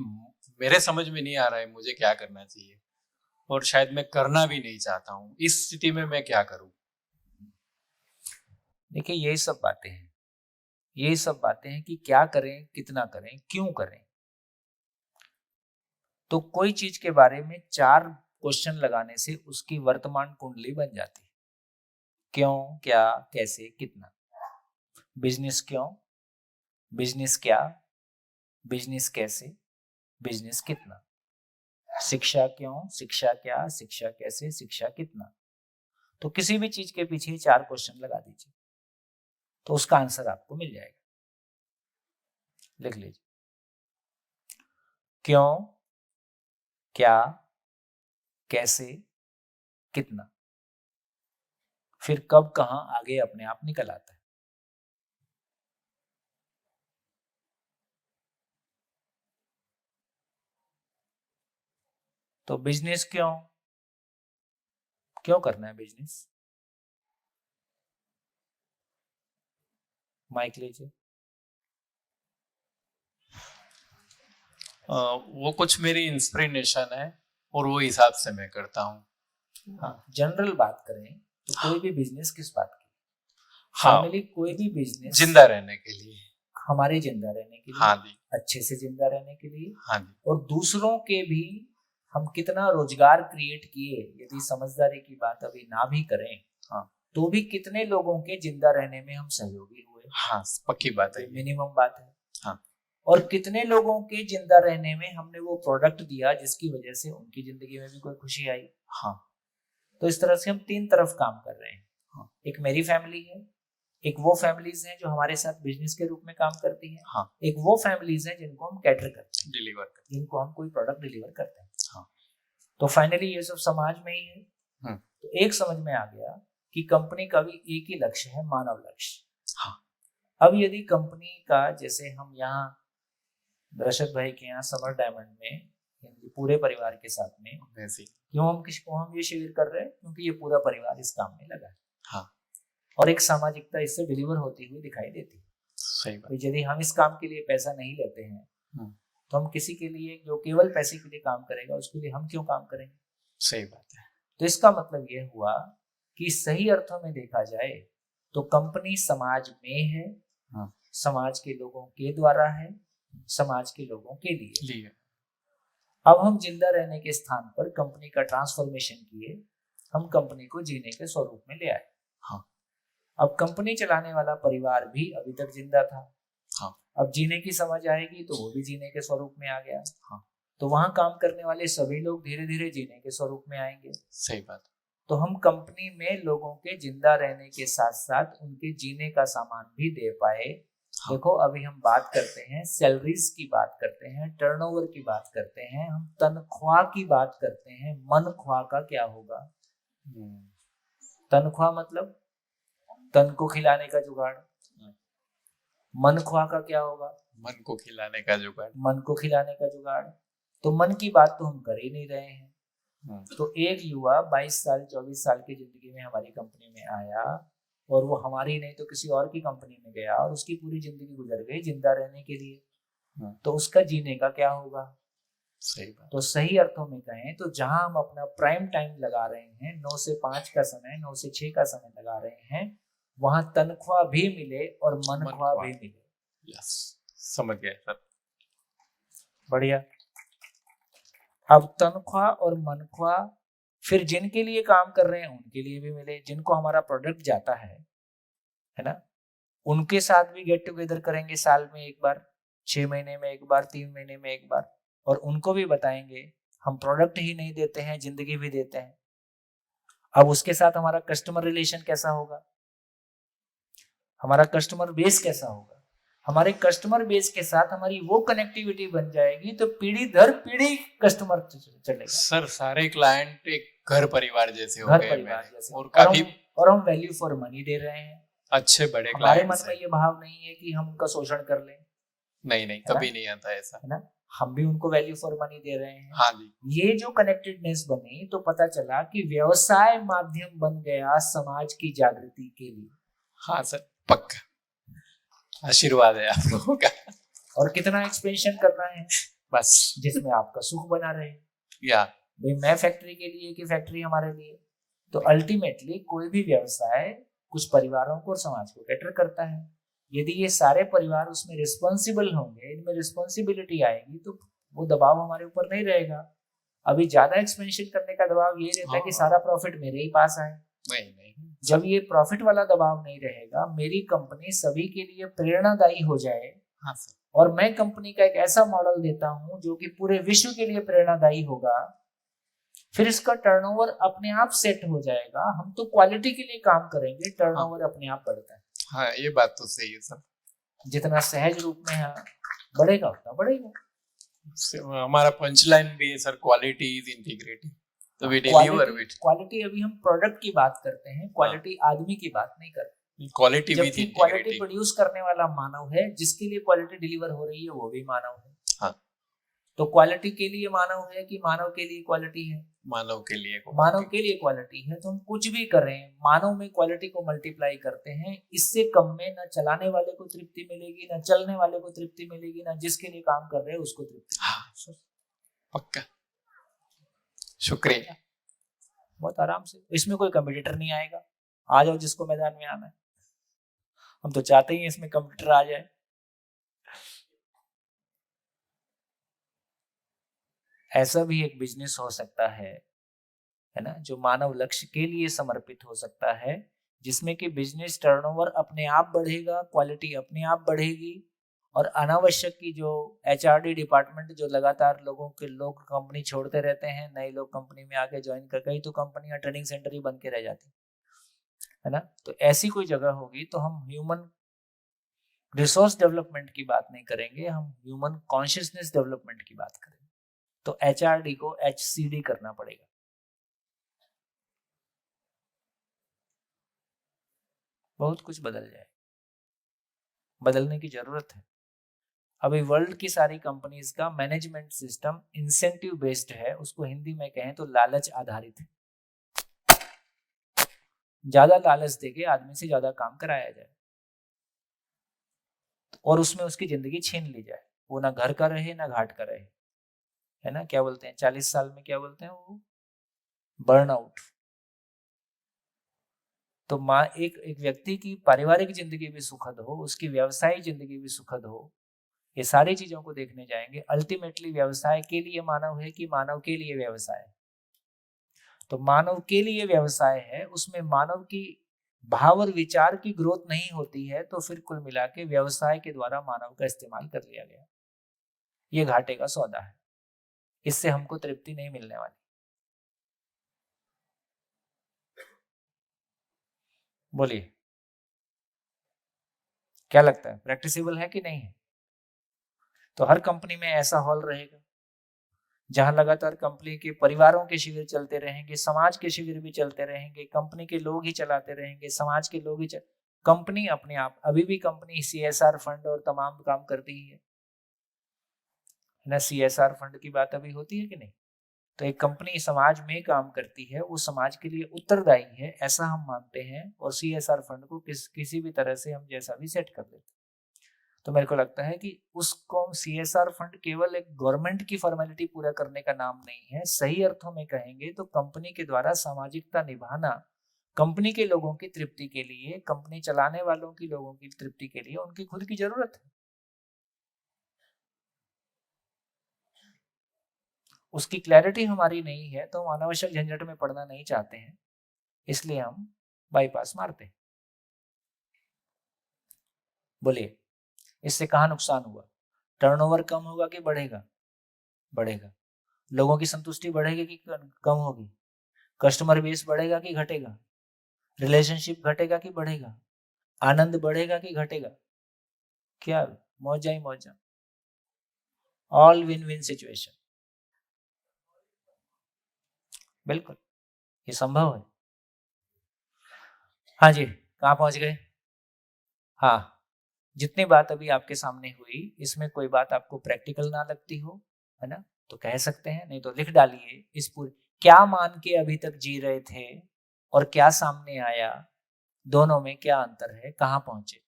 मेरे समझ में नहीं आ रहा है मुझे क्या करना चाहिए, और शायद मैं करना भी नहीं चाहता हूँ। इस स्थिति में मैं क्या करूँ? देखिए यही सब बातें हैं कि क्या करें, कितना करें, क्यों करें। तो कोई चीज के बारे में 4 क्वेश्चन लगाने से उसकी वर्तमान कुंडली बन जाती है। क्यों, क्या, कैसे, कितना। बिजनेस क्यों, बिजनेस क्या, बिजनेस कैसे, बिजनेस कितना। शिक्षा क्यों, शिक्षा क्या, शिक्षा कैसे, शिक्षा कितना। तो किसी भी चीज के पीछे 4 क्वेश्चन लगा दीजिए, तो उसका आंसर आपको मिल जाएगा। लिख लीजिए, क्यों, क्या, कैसे, कितना, फिर कब कहां आगे अपने आप निकल आता है। तो बिजनेस क्यों, क्यों करना है बिजनेस। माइक लीजिए। वो कुछ मेरी इंस्पिरेशन है और वो हिसाब से मैं करता हूँ। हाँ, जनरल बात करें तो कोई भी बिजनेस किस बात की, हाँ, फाइनली कोई भी बिजनेस जिंदा रहने के लिए, हमारे जिंदा रहने के लिए, हाँ जी, अच्छे से जिंदा रहने के लिए, हाँ जी, और दूसरों के भी हम कितना रोजगार क्रिएट किए, यदि समझदारी की बात अभी ना भी करें, हाँ, तो भी कितने लोगों के जिंदा रहने में हम सहयोगी हुए। हाँ, पक्की बात है, मिनिमम बात है। हाँ। और कितने लोगों के जिंदा रहने में हमने वो प्रोडक्ट दिया जिसकी वजह से उनकी जिंदगी में भी कोई खुशी आई। हाँ तो इस तरह से हम 3 तरफ काम कर रहे हैं। हाँ। एक मेरी फैमिली है, एक वो फैमिलीज हैं जो हमारे साथ बिजनेस के रूप में काम करती हैं, हाँ। एक वो फैमिलीज हैं जिनको हम कैटर करते हैं, डिलीवर कर, जिनको हम कोई प्रोडक्ट डिलीवर करते हैं। हाँ। तो फाइनली ये सब समाज में ही है। तो एक समझ में आ गया कि कंपनी का भी एक ही लक्ष्य है, मानव लक्ष्य। हाँ। अब यदि कंपनी का, जैसे हम यहाँ दर्शक भाई के यहाँ समर डायमंड में पूरे परिवार के साथ में, क्यों हम ये शेयर कर रहे हैं, क्योंकि ये पूरा परिवार इस काम में लगा है। हाँ। और एक सामाजिकता इससे डिलीवर होती हुई दिखाई देती है। सही बात। तो यदि हम इस काम के लिए पैसा नहीं लेते हैं तो हम किसी के लिए जो केवल पैसे के लिए काम करेगा उसके लिए हम क्यों काम करेंगे। सही बात है। तो इसका मतलब ये हुआ कि सही अर्थों में देखा जाए तो कंपनी समाज में है, समाज के लोगों के द्वारा है, समाज के लोगों के लिए। अब हम जिंदा रहने के स्थान पर कंपनी का ट्रांसफॉर्मेशन किए, हम कंपनी को जीने के स्वरूप में ले आए। हाँ। अब कंपनी चलाने वाला परिवार भी अभी तक जिंदा था। हाँ। अब जीने की समझ आएगी तो वो भी जीने के स्वरूप में आ गया। हाँ। तो वहां काम करने वाले सभी लोग धीरे धीरे जीने के स्वरूप में आएंगे। सही बात। तो हम कंपनी में लोगों के जिंदा रहने के साथ साथ उनके जीने का सामान भी दे पाए। हाँ। देखो अभी हम बात करते हैं सैलरीज की, बात करते हैं टर्नओवर की, बात करते हैं हम तनख्वाह की, बात करते हैं मनख्वाह का क्या होगा। तनख्वाह मतलब तन को खिलाने का जुगाड़, मनख्वाह का क्या होगा, मन को खिलाने का जुगाड़। मन को खिलाने का जुगाड़। तो मन की बात तो हम कर ही नहीं रहे हैं। तो एक युवा 22 साल 24 साल की जिंदगी में हमारी कंपनी में आया और वो हमारी नहीं तो किसी और की कंपनी में गया और उसकी पूरी जिंदगी गुजर गई जिंदा रहने के लिए। तो उसका जीने का क्या होगा। सही बात। तो सही अर्थों में कहें तो जहां हम अपना प्राइम टाइम लगा रहे हैं, 9 से 5 का समय, 9 से 6 का समय लगा रहे हैं, वहां तनख्वाह भी मिले और मनख्वाह भी मिले। यस, समझ गए सर। बढ़िया। अब तनख्वाह और मनख्वाह फिर जिनके लिए काम कर रहे हैं उनके लिए भी मिले, जिनको हमारा प्रोडक्ट जाता है ना, उनके साथ भी गेट टुगेदर करेंगे साल में एक बार, 6 महीने में एक बार, 3 महीने में एक बार, और उनको भी बताएंगे हम प्रोडक्ट ही नहीं देते हैं, जिंदगी भी देते हैं। अब उसके साथ हमारा कस्टमर रिलेशन कैसा होगा, हमारा कस्टमर बेस कैसा होगा। हमारे कस्टमर बेस के साथ हमारी वो कनेक्टिविटी बन जाएगी तो पीढ़ी दर पीढ़ी कस्टमर चलेगा। सर सारे क्लाइंट एक घर परिवार जैसे हो घर गए परिवार जैसे, और काफी और हम वैल्यू फॉर मनी दे रहे हैं। अच्छे बड़े हमारे मन में ये भाव नहीं है कि हम उनका शोषण कर लें। नहीं, कभी नहीं आता ऐसा, है ना। हम भी उनको वैल्यू फॉर मनी दे रहे हैं। हाँ जी। ये जो कनेक्टेडनेस बनी तो पता चला कि व्यवसाय माध्यम बन गया समाज की जागृति के लिए। हाँ सर, पक्का आशीर्वाद है आप लोगों का। और कितना एक्सपेंशन करना है बस जिसमें आपका सुख बना रहे। या भाई मैं फैक्ट्री के लिए कि फैक्ट्री हमारे लिए। तो अल्टीमेटली कोई भी व्यवसाय कुछ परिवारों को और समाज को कैटर करता है। यदि ये सारे परिवार उसमें रिस्पॉन्सिबल होंगे, इनमें रिस्पॉन्सिबिलिटी आएगी तो वो दबाव हमारे ऊपर नहीं रहेगा। अभी ज्यादा एक्सपेंशन करने का दबाव ये रहता है कि सारा प्रॉफिट मेरे ही पास आए। नहीं जब ये प्रॉफिट वाला दबाव नहीं रहेगा, मेरी कंपनी सभी के लिए प्रेरणादायी हो जाए। हाँ सर। और मैं कंपनी का एक ऐसा मॉडल देता हूं जो कि पूरे विश्व के लिए प्रेरणादायी होगा, फिर इसका टर्नओवर अपने आप सेट हो जाएगा। हम तो क्वालिटी के लिए काम करेंगे, टर्नओवर अपने आप बढ़ता है। हाँ ये बात तो सही है सर। जितना सहज रूप में बढ़ेगा उतना बढ़ेगा। हमारा पंचलाइन भी है सर, क्वालिटी इज इंटीग्रेटेड, तो वी डिलीवर इट। क्वालिटी अभी हम प्रोडक्ट की बात करते हैं, क्वालिटी आदमी की बात नहीं करते। Quality with integrity, quality produce करने वाला मानव है, जिसके लिए क्वालिटी डिलीवर हो रही है वो भी मानव है। हाँ। तो क्वालिटी के लिए मानव है कि मानव के लिए क्वालिटी है? मानव के लिए क्वालिटी है। तो हम कुछ भी करें, मानव में क्वालिटी को मल्टीप्लाई करते हैं। इससे कम में न चलाने वाले को तृप्ति मिलेगी, न चलने वाले को तृप्ति मिलेगी, न जिसके लिए काम कर रहे हैं उसको तृप्ति। हाँ, पक्का, शुक्रिया। बहुत आराम से, इसमें कोई कंपटीटर नहीं आएगा। आ जाओ जिसको मैदान में आना है। हम तो चाहते ही इसमें कंप्यूटर आ जाए। ऐसा भी एक बिजनेस हो सकता है ना, जो मानव लक्ष्य के लिए समर्पित हो सकता है, जिसमें कि बिजनेस टर्नओवर अपने आप बढ़ेगा, क्वालिटी अपने आप बढ़ेगी और अनावश्यक की जो एचआरडी डिपार्टमेंट जो लगातार लोग कंपनी छोड़ते रहते हैं, नए लोग कंपनी में आके ज्वाइन कर, कई तो कंपनियां ट्रेनिंग सेंटर ही बन के रह जाती है ना। तो ऐसी कोई जगह होगी तो हम ह्यूमन रिसोर्स डेवलपमेंट की बात नहीं करेंगे, हम ह्यूमन कॉन्शियसनेस डेवलपमेंट की बात करेंगे। तो एचआरडी को एचसीडी करना पड़ेगा। बहुत कुछ बदल जाए, बदलने की जरूरत है। अभी वर्ल्ड की सारी कंपनीज का मैनेजमेंट सिस्टम इंसेंटिव बेस्ड है, उसको हिंदी में कहें तो लालच आधारित है। ज्यादा लालच देके आदमी से ज्यादा काम कराया जाए और उसमें उसकी जिंदगी छीन ली जाए, वो ना घर का रहे ना घाट का रहे, है ना। क्या बोलते हैं 40 साल में, क्या बोलते हैं वो, बर्नआउट। तो माँ एक व्यक्ति की पारिवारिक जिंदगी भी सुखद हो, उसकी व्यवसायिक जिंदगी भी सुखद हो, ये सारी चीजों को देखने जाएंगे। अल्टीमेटली व्यवसाय के लिए मानव है कि मानव के लिए व्यवसाय? तो मानव के लिए व्यवसाय है, उसमें मानव की भाव और विचार की ग्रोथ नहीं होती है, तो फिर कुल मिला के व्यवसाय के द्वारा मानव का इस्तेमाल कर लिया गया। ये घाटे का सौदा है, इससे हमको तृप्ति नहीं मिलने वाली। बोलिए क्या लगता है, प्रैक्टिसेबल है कि नहीं है? तो हर कंपनी में ऐसा हॉल रहेगा जहां लगातार कंपनी के परिवारों के शिविर चलते रहेंगे, समाज के शिविर भी चलते रहेंगे, कंपनी के लोग ही चलाते रहेंगे, समाज के लोग ही कंपनी अपने आप, अभी भी कंपनी सीएसआर फंड और तमाम काम करती ही है ना। सीएसआर फंड की बात अभी होती है कि नहीं? तो एक कंपनी समाज में काम करती है, वो समाज के लिए उत्तरदायी है, ऐसा हम मानते हैं, और सीएसआर फंड को किसी भी तरह से हम जैसा भी सेट कर देते हैं। तो मेरे को लगता है कि उसको सीएसआर फंड केवल एक गवर्नमेंट की फॉर्मेलिटी पूरा करने का नाम नहीं है। सही अर्थों में कहेंगे तो कंपनी के द्वारा सामाजिकता निभाना, कंपनी के लोगों की तृप्ति के लिए, कंपनी चलाने वालों की लोगों की तृप्ति के लिए उनकी खुद की जरूरत है। उसकी क्लैरिटी हमारी नहीं है तो हम अनावश्यक झंझट में पड़ना नहीं चाहते हैं, इसलिए हम बाईपास मारते हैं। बोलिए इससे कहाँ नुकसान हुआ? टर्नओवर कम होगा कि बढ़ेगा? बढ़ेगा। लोगों की संतुष्टि बढ़ेगी कि कम होगी? कस्टमर बेस बढ़ेगा कि घटेगा? रिलेशनशिप घटेगा कि बढ़ेगा? आनंद बढ़ेगा कि घटेगा? क्या मौजा ही मौजा, ऑल विन विन सिचुएशन। बिल्कुल ये संभव है। हाँ जी, कहाँ पहुंच गए? हाँ, जितनी बात अभी आपके सामने हुई, इसमें कोई बात आपको प्रैक्टिकल ना लगती हो, है ना, तो कह सकते हैं, नहीं तो लिख डालिए इस पूरे क्या मान के अभी तक जी रहे थे और क्या सामने आया, दोनों में क्या अंतर है, कहाँ पहुंचे।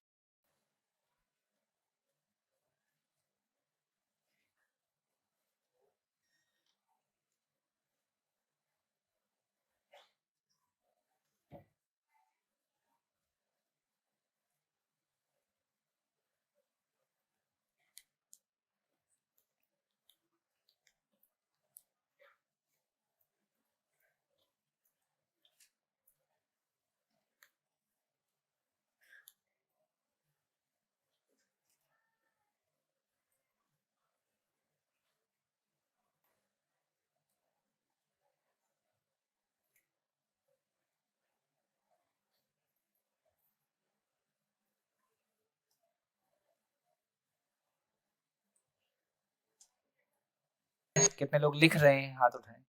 कितने लोग लिख रहे हैं? हाथ उठाएं।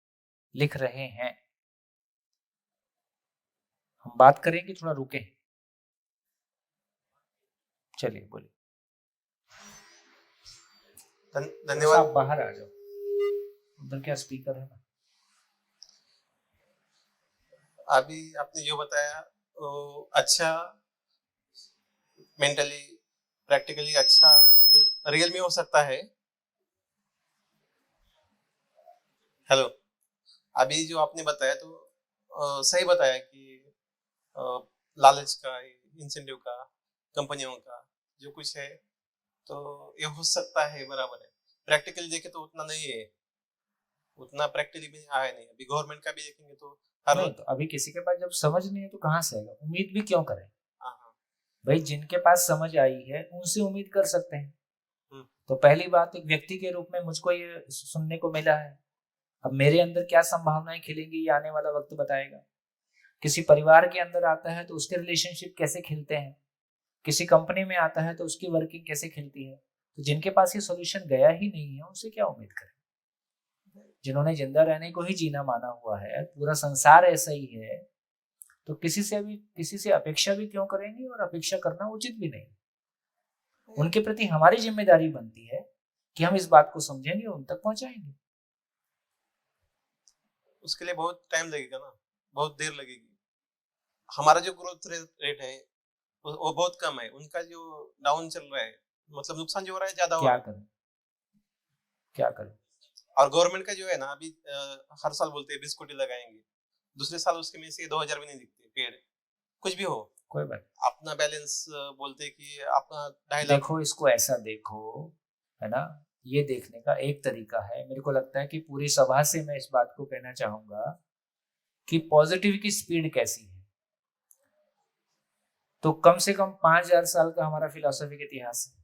लिख रहे हैं। हम बात करें कि थोड़ा रुके? चलिए बोलिए। धन्यवाद। आप बाहर आ जाओ, उधर क्या स्पीकर है ना। अभी आपने जो बताया अच्छा, मेंटली प्रैक्टिकली अच्छा, मतलब रियल में हो सकता है। हेलो, अभी जो आपने बताया तो सही बताया कि लालच का, इंसेंटिव का, कंपनियों का जो कुछ है, तो ये हो सकता है, बराबर है। प्रैक्टिकली देखे तो उतना नहीं है, उतना प्रैक्टिकली भी आया नहीं। अभी गवर्नमेंट का भी देखेंगे तो नहीं, तो अभी किसी के पास जब समझ नहीं है तो कहाँ से आएगा? उम्मीद भी क्यों करें? हाँ, भाई जिनके पास समझ आई है उनसे उम्मीद कर सकते हैं। तो पहली बात, एक व्यक्ति के रूप में मुझको ये सुनने को मिला है। अब मेरे अंदर क्या संभावनाएं खिलेंगी ये आने वाला वक्त बताएगा। किसी परिवार के अंदर आता है तो उसके रिलेशनशिप कैसे खिलते हैं, किसी कंपनी में आता है तो उसकी वर्किंग कैसे खिलती है। तो जिनके पास ये सॉल्यूशन गया ही नहीं है उनसे क्या उम्मीद करें। जिन्होंने जिंदा रहने को ही जीना माना हुआ है, पूरा संसार ऐसा ही है, तो किसी से अपेक्षा भी क्यों करेंगे, और अपेक्षा करना उचित भी नहीं। उनके प्रति हमारी जिम्मेदारी बनती है कि हम इस बात को समझेंगे, उन तक पहुंचाएंगे। उसके लिए बहुत टाइम लगेगा ना, बहुत देर लगेगी। हमारा जो ग्रोथ रेट है वो बहुत कम है, उनका जो डाउन चल रहा है, मतलब नुकसान जो हो रहा है ज्यादा हो रहा है। क्या करें। और गवर्नमेंट का जो है ना, अभी हर साल बोलते हैं 20 कोटी लगाएंगे, दूसरे साल उसके में से 2000 भी नहीं दिखते पेड़, कुछ भी हो कोई बात। अपना बैलेंस बोलते कि अपना 2.5 लाख। देखो इसको ऐसा देखो, है ना, ये देखने का एक तरीका है। मेरे को लगता है कि पूरी सभा से मैं इस बात को कहना चाहूंगा कि पॉजिटिव की स्पीड कैसी है। तो कम से कम 5000 साल का हमारा फिलॉसफिक इतिहास है।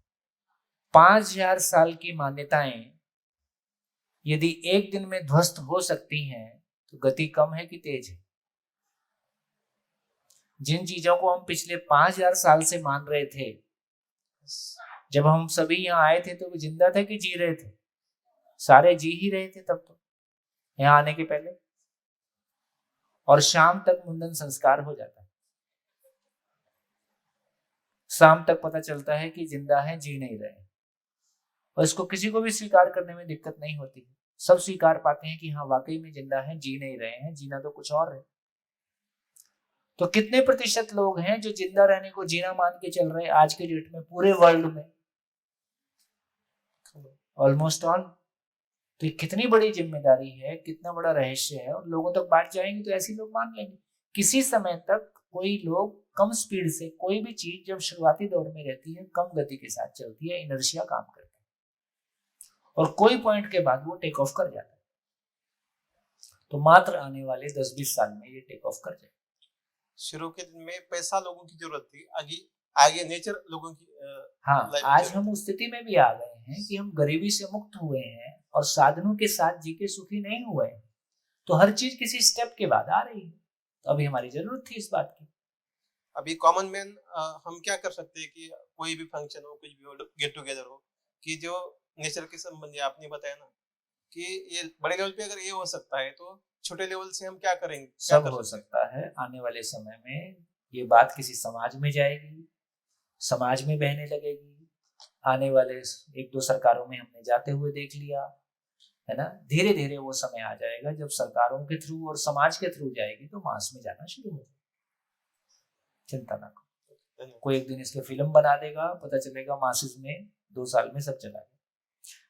5000 साल की मान्यताएं यदि एक दिन में ध्वस्त हो सकती हैं तो गति कम है कि तेज है। जिन चीजों को हम पिछले 5000 साल से मान रहे थे, जब हम सभी यहाँ आए थे तो वो जिंदा थे कि जी रहे थे? सारे जी ही रहे थे तब तो, यहाँ आने के पहले। और शाम तक मुंडन संस्कार हो जाता है, शाम तक पता चलता है कि जिंदा है, जी नहीं रहे। और इसको किसी को भी स्वीकार करने में दिक्कत नहीं होती। सब स्वीकार पाते हैं कि हाँ वाकई में जिंदा है, जी नहीं रहे हैं, जीना तो कुछ और है। तो कितने प्रतिशत लोग हैं जो जिंदा रहने को जीना मान के चल रहे हैं आज के डेट में पूरे वर्ल्ड में? Almost all. तो कितनी बड़ी जिम्मेदारी है, कितना बड़ा रहस्य है, और लोगों तक बांट जाएंगे तो ऐसे लोग मान लेंगे। किसी समय तक कोई लोग कम स्पीड से, कोई भी चीज जब शुरुआती दौर में रहती है कम गति के साथ चलती है, इनर्शिया काम करता है, और कोई पॉइंट के बाद वो टेक ऑफ कर जाता है। तो मात्र आने वाले 10-20 साल में ये टेक ऑफ कर जाए। शुरू के दिन में पैसा लोगों की जरूरत थी, आगे नेचर लोगों की हाँ, आज हम उस स्थिति में भी आ गए हैं कि हम गरीबी से मुक्त हुए हैं और साधनों के साथ जी के सुखी नहीं हुए हैं। तो हर चीज किसी स्टेप के बाद आ रही है, तो अभी हमारी जरूरत थी इस बात की। अभी कॉमन मैन हम क्या कर सकते हैं कि कोई भी फंक्शन हो, कुछ भी हो, गेट टुगेदर हो, कि जो नेचर के संबंधी आपने बताया ना कि ये बड़े लेवल पे अगर ये हो सकता है तो छोटे लेवल से हम क्या करेंगे? सब हो सकता है। आने वाले समय में ये बात किसी समाज में जाएगी, समाज में बहने लगेगी। आने वाले 1-2 सरकारों में हमने जाते हुए देख लिया, है ना। धीरे धीरे वो समय आ जाएगा जब सरकारों के थ्रू और समाज के थ्रू जाएगी तो मास में जाना शुरू हो जाएगा। चिंता ना करो, कोई एक दिन इसके फिल्म बना देगा, पता चलेगा मासिस में 2 साल में सब चला गया।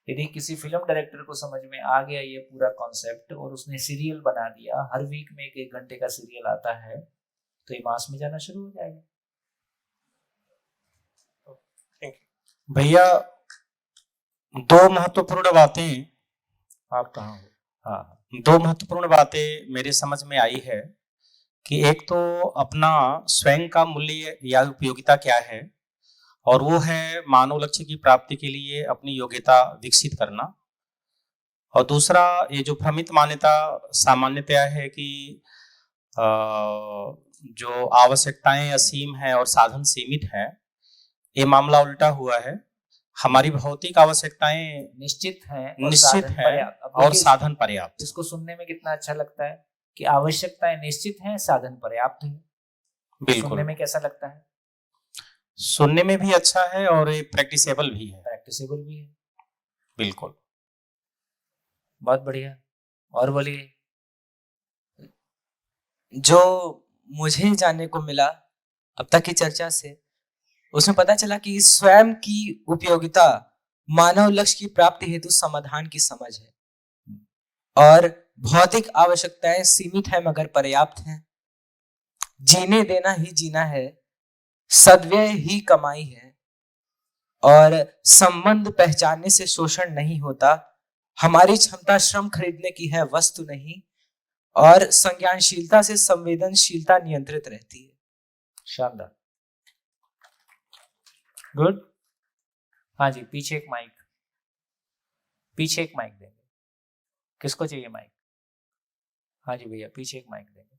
यदि किसी फिल्म डायरेक्टर को समझ में आ गया ये पूरा कॉन्सेप्ट और उसने सीरियल बना दिया, हर वीक में 1 घंटे का सीरियल आता है, तो ये मास में जाना शुरू हो जाएगा। भैया 2 महत्वपूर्ण बातें, आप कहाँ हो? हाँ, 2 महत्वपूर्ण बातें मेरे समझ में आई है कि एक तो अपना स्वयं का मूल्य या उपयोगिता क्या है, और वो है मानव लक्ष्य की प्राप्ति के लिए अपनी योग्यता विकसित करना। और दूसरा, ये जो भ्रमित मान्यता सामान्यतया है कि जो आवश्यकताएं असीम हैं और साधन सीमित हैं, ये मामला उल्टा हुआ है। हमारी भौतिक आवश्यकताएं निश्चित हैं और साधन पर्याप्त। इसको सुनने में कितना अच्छा लगता है कि आवश्यकताएं निश्चित हैं, साधन पर्याप्त हैं। बिल्कुल। सुनने में कैसा लगता है? सुनने में भी अच्छा है और ये प्रैक्टिसेबल भी है। प्रैक्टिसेबल भी है, बिल्कुल। बहुत बढ़िया। और बोलिए। जो मुझे जानने को मिला अब तक की चर्चा से, उसमें पता चला कि स्वयं की उपयोगिता मानव लक्ष्य की प्राप्ति हेतु समाधान की समझ है और भौतिक आवश्यकताएं सीमित है मगर पर्याप्त हैं। जीने देना ही जीना है, सद्व्यय ही कमाई है, और संबंध पहचानने से शोषण नहीं होता। हमारी क्षमता श्रम खरीदने की है, वस्तु नहीं, और संज्ञानशीलता से संवेदनशीलता नियंत्रित रहती है। शानदार, गुड। हाँ जी, पीछे एक माइक। पीछे एक माइक देंगे, किसको चाहिए माइक? हाँ जी भैया, पीछे एक माइक देंगे।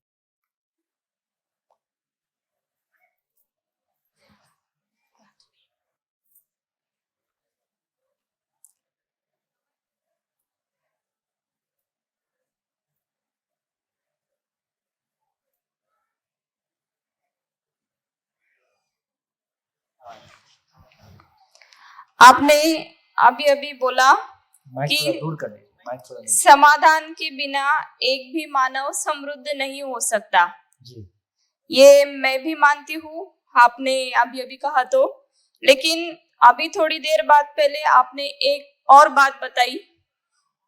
आपने अभी अभी बोला माइक कि थोड़ा दूर कर दीजिए, माइक थोड़ा नीचे। समाधान के बिना एक भी मानव समृद्ध नहीं हो सकता। जी ये मैं भी मानती हूँ, आपने अभी अभी कहा तो। लेकिन अभी थोड़ी देर बाद पहले आपने एक और बात बताई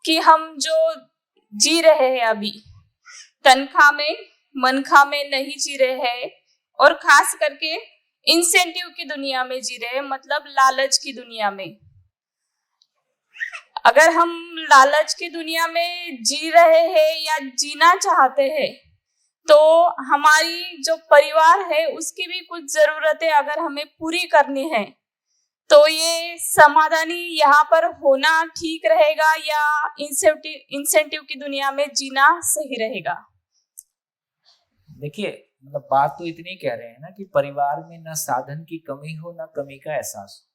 कि हम जो जी रहे हैं अभी, तनख्वाह में मनख्वाह में नहीं जी रहे हैं, और खास करके इंसेंटिव की दुनिया में जी रहे हैं, मतलब लालच की दुनिया में। अगर हम लालच की दुनिया में जी रहे हैं या जीना चाहते हैं, तो हमारी जो परिवार है उसकी भी कुछ जरूरतें अगर हमें पूरी करनी है, तो ये समाधानी यहाँ पर होना ठीक रहेगा या इंसेंटिव की दुनिया में जीना सही रहेगा? देखिए, मतलब बात तो इतनी कह रहे हैं ना कि परिवार में ना साधन की कमी हो ना कमी का एहसास हो।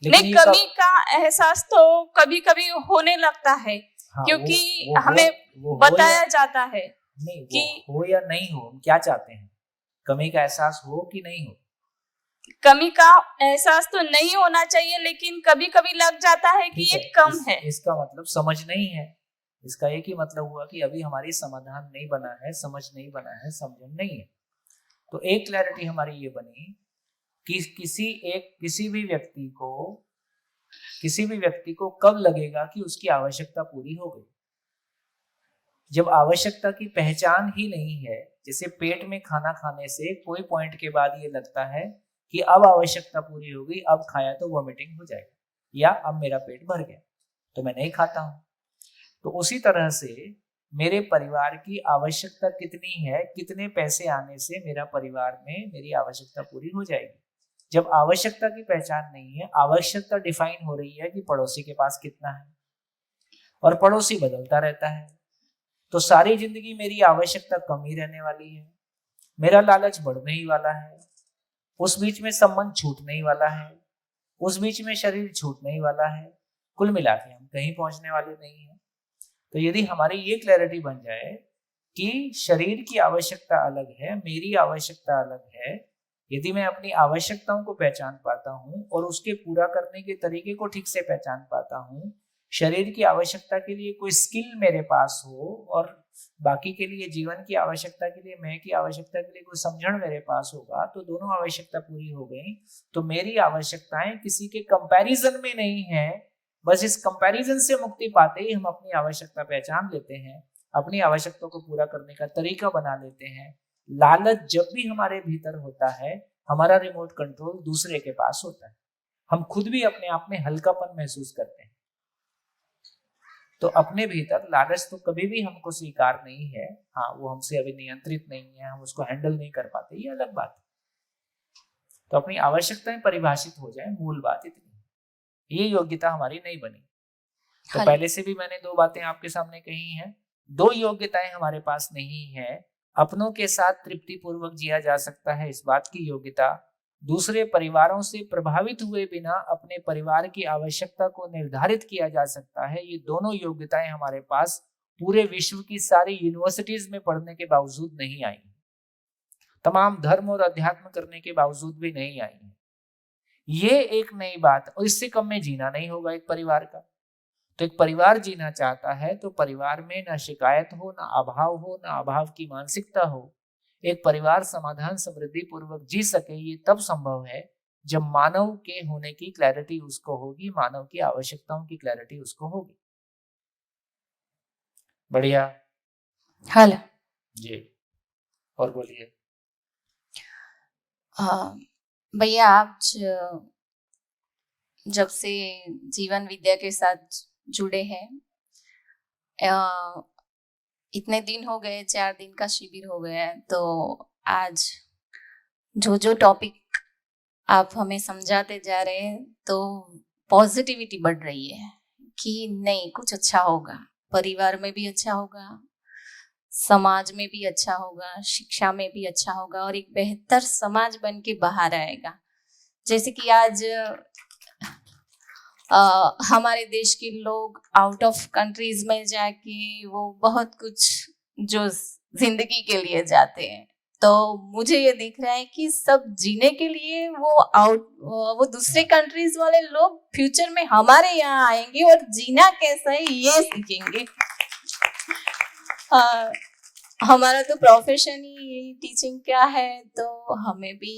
नहीं, कमी का एहसास तो कभी कभी होने लगता है। हाँ, क्योंकि वो हमें वो बताया जाता है नहीं, कि वो हो या नहीं हो, हम क्या चाहते हैं, कमी का एहसास हो कि नहीं हो? कमी का एहसास तो नहीं होना चाहिए, लेकिन कभी कभी लग जाता है कि ये कम है। इसका मतलब समझ नहीं है। इसका एक ही मतलब हुआ कि अभी हमारी समाधान नहीं बना है, समझ नहीं बना है, समझन नहीं है। तो एक क्लैरिटी हमारी ये बनी कि किसी भी व्यक्ति को कब लगेगा कि उसकी आवश्यकता पूरी हो गई। जब आवश्यकता की पहचान ही नहीं है, जैसे पेट में खाना खाने से कोई पॉइंट के बाद ये लगता है कि अब आवश्यकता पूरी हो गई, अब खाया तो वॉमिटिंग हो जाएगा, या अब मेरा पेट भर गया तो मैं नहीं खाता हूँ। तो उसी तरह से मेरे परिवार की आवश्यकता कितनी है, कितने पैसे आने से मेरा परिवार में मेरी आवश्यकता पूरी हो जाएगी। जब आवश्यकता की पहचान नहीं है, आवश्यकता डिफाइन हो रही है कि पड़ोसी के पास कितना है, और पड़ोसी बदलता रहता है, तो सारी जिंदगी मेरी आवश्यकता कम ही रहने वाली है, मेरा लालच बढ़ने ही वाला है, उस बीच में संबंध छूटने ही वाला है, उस बीच में शरीर छूटने ही वाला है, कुल मिला के हम कहीं पहुंचने वाले नहीं है। तो यदि हमारी ये क्लैरिटी बन जाए कि शरीर की आवश्यकता अलग है, मेरी आवश्यकता अलग है, यदि मैं अपनी आवश्यकताओं को पहचान पाता हूँ और उसके पूरा करने के तरीके को ठीक से पहचान पाता हूँ, शरीर की आवश्यकता के लिए कोई स्किल मेरे पास हो और बाकी के लिए जीवन की आवश्यकता के लिए, मैं की आवश्यकता के लिए कोई समझण मेरे पास होगा, तो दोनों आवश्यकता पूरी हो गई। तो मेरी आवश्यकताएं किसी के कंपैरिजन में नहीं है। बस इस कंपैरिजन से मुक्ति पाते ही हम अपनी आवश्यकता पहचान लेते हैं, अपनी आवश्यकता को पूरा करने का तरीका बना लेते हैं। लालच जब भी हमारे भीतर होता है, हमारा रिमोट कंट्रोल दूसरे के पास होता है, हम खुद भी अपने आप में हल्कापन महसूस करते हैं। तो अपने भीतर लालच तो कभी भी हमको स्वीकार नहीं है। हाँ, वो हमसे अभी नियंत्रित नहीं है, हम उसको हैंडल नहीं कर पाते, ये अलग बात है। तो अपनी आवश्यकताएं परिभाषित हो जाए, मूल बात इतनी है। ये योग्यता हमारी नहीं बनी। तो पहले से भी मैंने दो बातें आपके सामने कही हैं। दो योग्यताएं हमारे पास नहीं है। अपनों के साथ तृप्ति पूर्वक जिया जा सकता है, इस बात की योग्यता। दूसरे परिवारों से प्रभावित हुए बिना अपने परिवार की आवश्यकता को निर्धारित किया जा सकता है। ये दोनों योग्यताएं हमारे पास पूरे विश्व की सारी यूनिवर्सिटीज में पढ़ने के बावजूद नहीं आई, तमाम धर्म और अध्यात्म करने के बावजूद भी नहीं आई है। ये एक नई बात, और इससे कम में जीना नहीं होगा एक परिवार का। तो एक परिवार जीना चाहता है तो परिवार में ना शिकायत हो, ना अभाव हो, ना अभाव की मानसिकता हो। एक परिवार समाधान समृद्धि पूर्वक जी सके, ये तब संभव है जब मानव के होने की क्लैरिटी उसको होगी, मानव की आवश्यकताओं की क्लैरिटी उसको होगी। बढ़िया। हेलो जी, और बोलिए। भैया, आप जब से जीवन विद्या के साथ जुड़े हैं, इतने दिन हो गए, 4 दिन का शिविर हो गया है, तो आज जो टॉपिक आप हमें समझाते जा रहे हैं, तो पॉजिटिविटी बढ़ रही है कि नहीं, कुछ अच्छा होगा, परिवार में भी अच्छा होगा, समाज में भी अच्छा होगा, शिक्षा में भी अच्छा होगा और एक बेहतर समाज बन के बाहर आएगा। जैसे कि आज हमारे देश के लोग आउट ऑफ कंट्रीज में जाके वो बहुत कुछ जो जिंदगी के लिए जाते हैं, तो मुझे ये दिख रहा है कि सब जीने के लिए वो दूसरे कंट्रीज वाले लोग फ्यूचर में हमारे यहाँ आएंगे और जीना कैसा है ये सीखेंगे। हमारा तो प्रोफेशन ही टीचिंग का है, तो हमें भी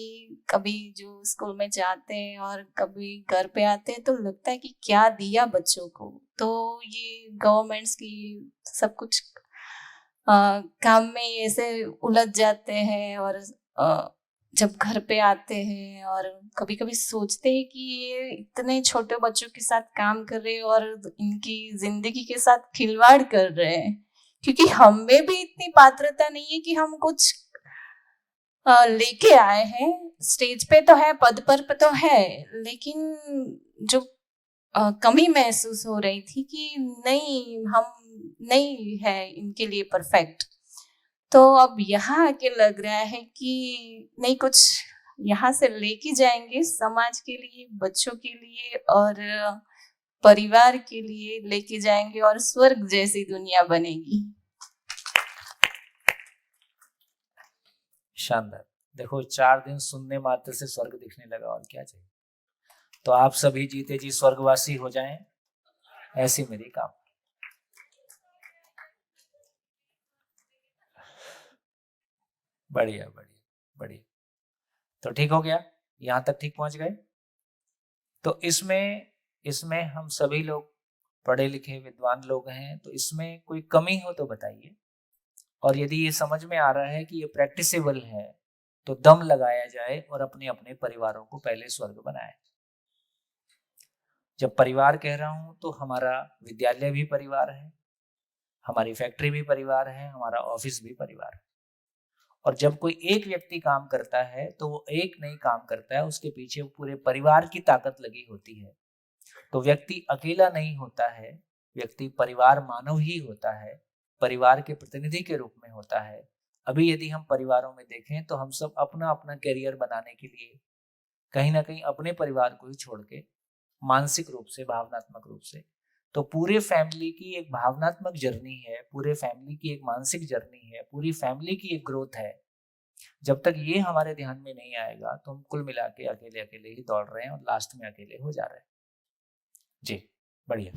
कभी जो स्कूल में जाते हैं और कभी घर पे आते हैं तो लगता है कि क्या दिया बच्चों को। तो ये गवर्नमेंट्स की सब कुछ काम में ऐसे उलझ जाते हैं और जब घर पे आते हैं और कभी कभी सोचते हैं कि ये इतने छोटे बच्चों के साथ काम कर रहे हैं और इनकी जिंदगी के साथ खिलवाड़ कर रहे हैं, क्योंकि हमें भी इतनी पात्रता नहीं है कि हम कुछ लेके आए हैं। स्टेज पे तो है, पद पर तो है, लेकिन जो कमी महसूस हो रही थी कि नहीं, हम नहीं है इनके लिए परफेक्ट। तो अब यहाँ आके लग रहा है कि नहीं, कुछ यहाँ से लेके जाएंगे समाज के लिए, बच्चों के लिए और परिवार के लिए लेके जाएंगे और स्वर्ग जैसी दुनिया बनेगी। शानदार। देखो 4 दिन सुनने मात्र से स्वर्ग दिखने लगा, और क्या चाहिए। तो आप सभी जीते जी स्वर्गवासी हो जाएं, ऐसी मेरी काम। बढ़िया बढ़िया बढ़िया। तो ठीक हो गया, यहाँ तक ठीक पहुंच गए। तो इसमें हम सभी लोग पढ़े लिखे विद्वान लोग हैं, तो इसमें कोई कमी हो तो बताइए। और यदि ये समझ में आ रहा है कि ये प्रैक्टिसेबल है तो दम लगाया जाए और अपने अपने परिवारों को पहले स्वर्ग बनाए। जब परिवार कह रहा हूं तो हमारा विद्यालय भी परिवार है, हमारी फैक्ट्री भी परिवार है, हमारा ऑफिस भी परिवार है। और जब कोई एक व्यक्ति काम करता है तो वो एक नहीं काम करता है, उसके पीछे पूरे परिवार की ताकत लगी होती है। तो व्यक्ति अकेला नहीं होता है, व्यक्ति परिवार मानव ही होता है, परिवार के प्रतिनिधि के रूप में होता है। अभी यदि हम परिवारों में देखें तो हम सब अपना अपना करियर बनाने के लिए कहीं ना कहीं अपने परिवार को ही छोड़ के मानसिक रूप से, भावनात्मक रूप से, तो पूरे फैमिली की एक भावनात्मक जर्नी है, पूरे फैमिली की एक मानसिक जर्नी है, पूरी फैमिली की एक ग्रोथ है। जब तक ये हमारे ध्यान में नहीं आएगा तो हम कुल मिला के अकेले अकेले ही दौड़ रहे हैं और लास्ट में अकेले हो जा रहे हैं। जी बढ़िया,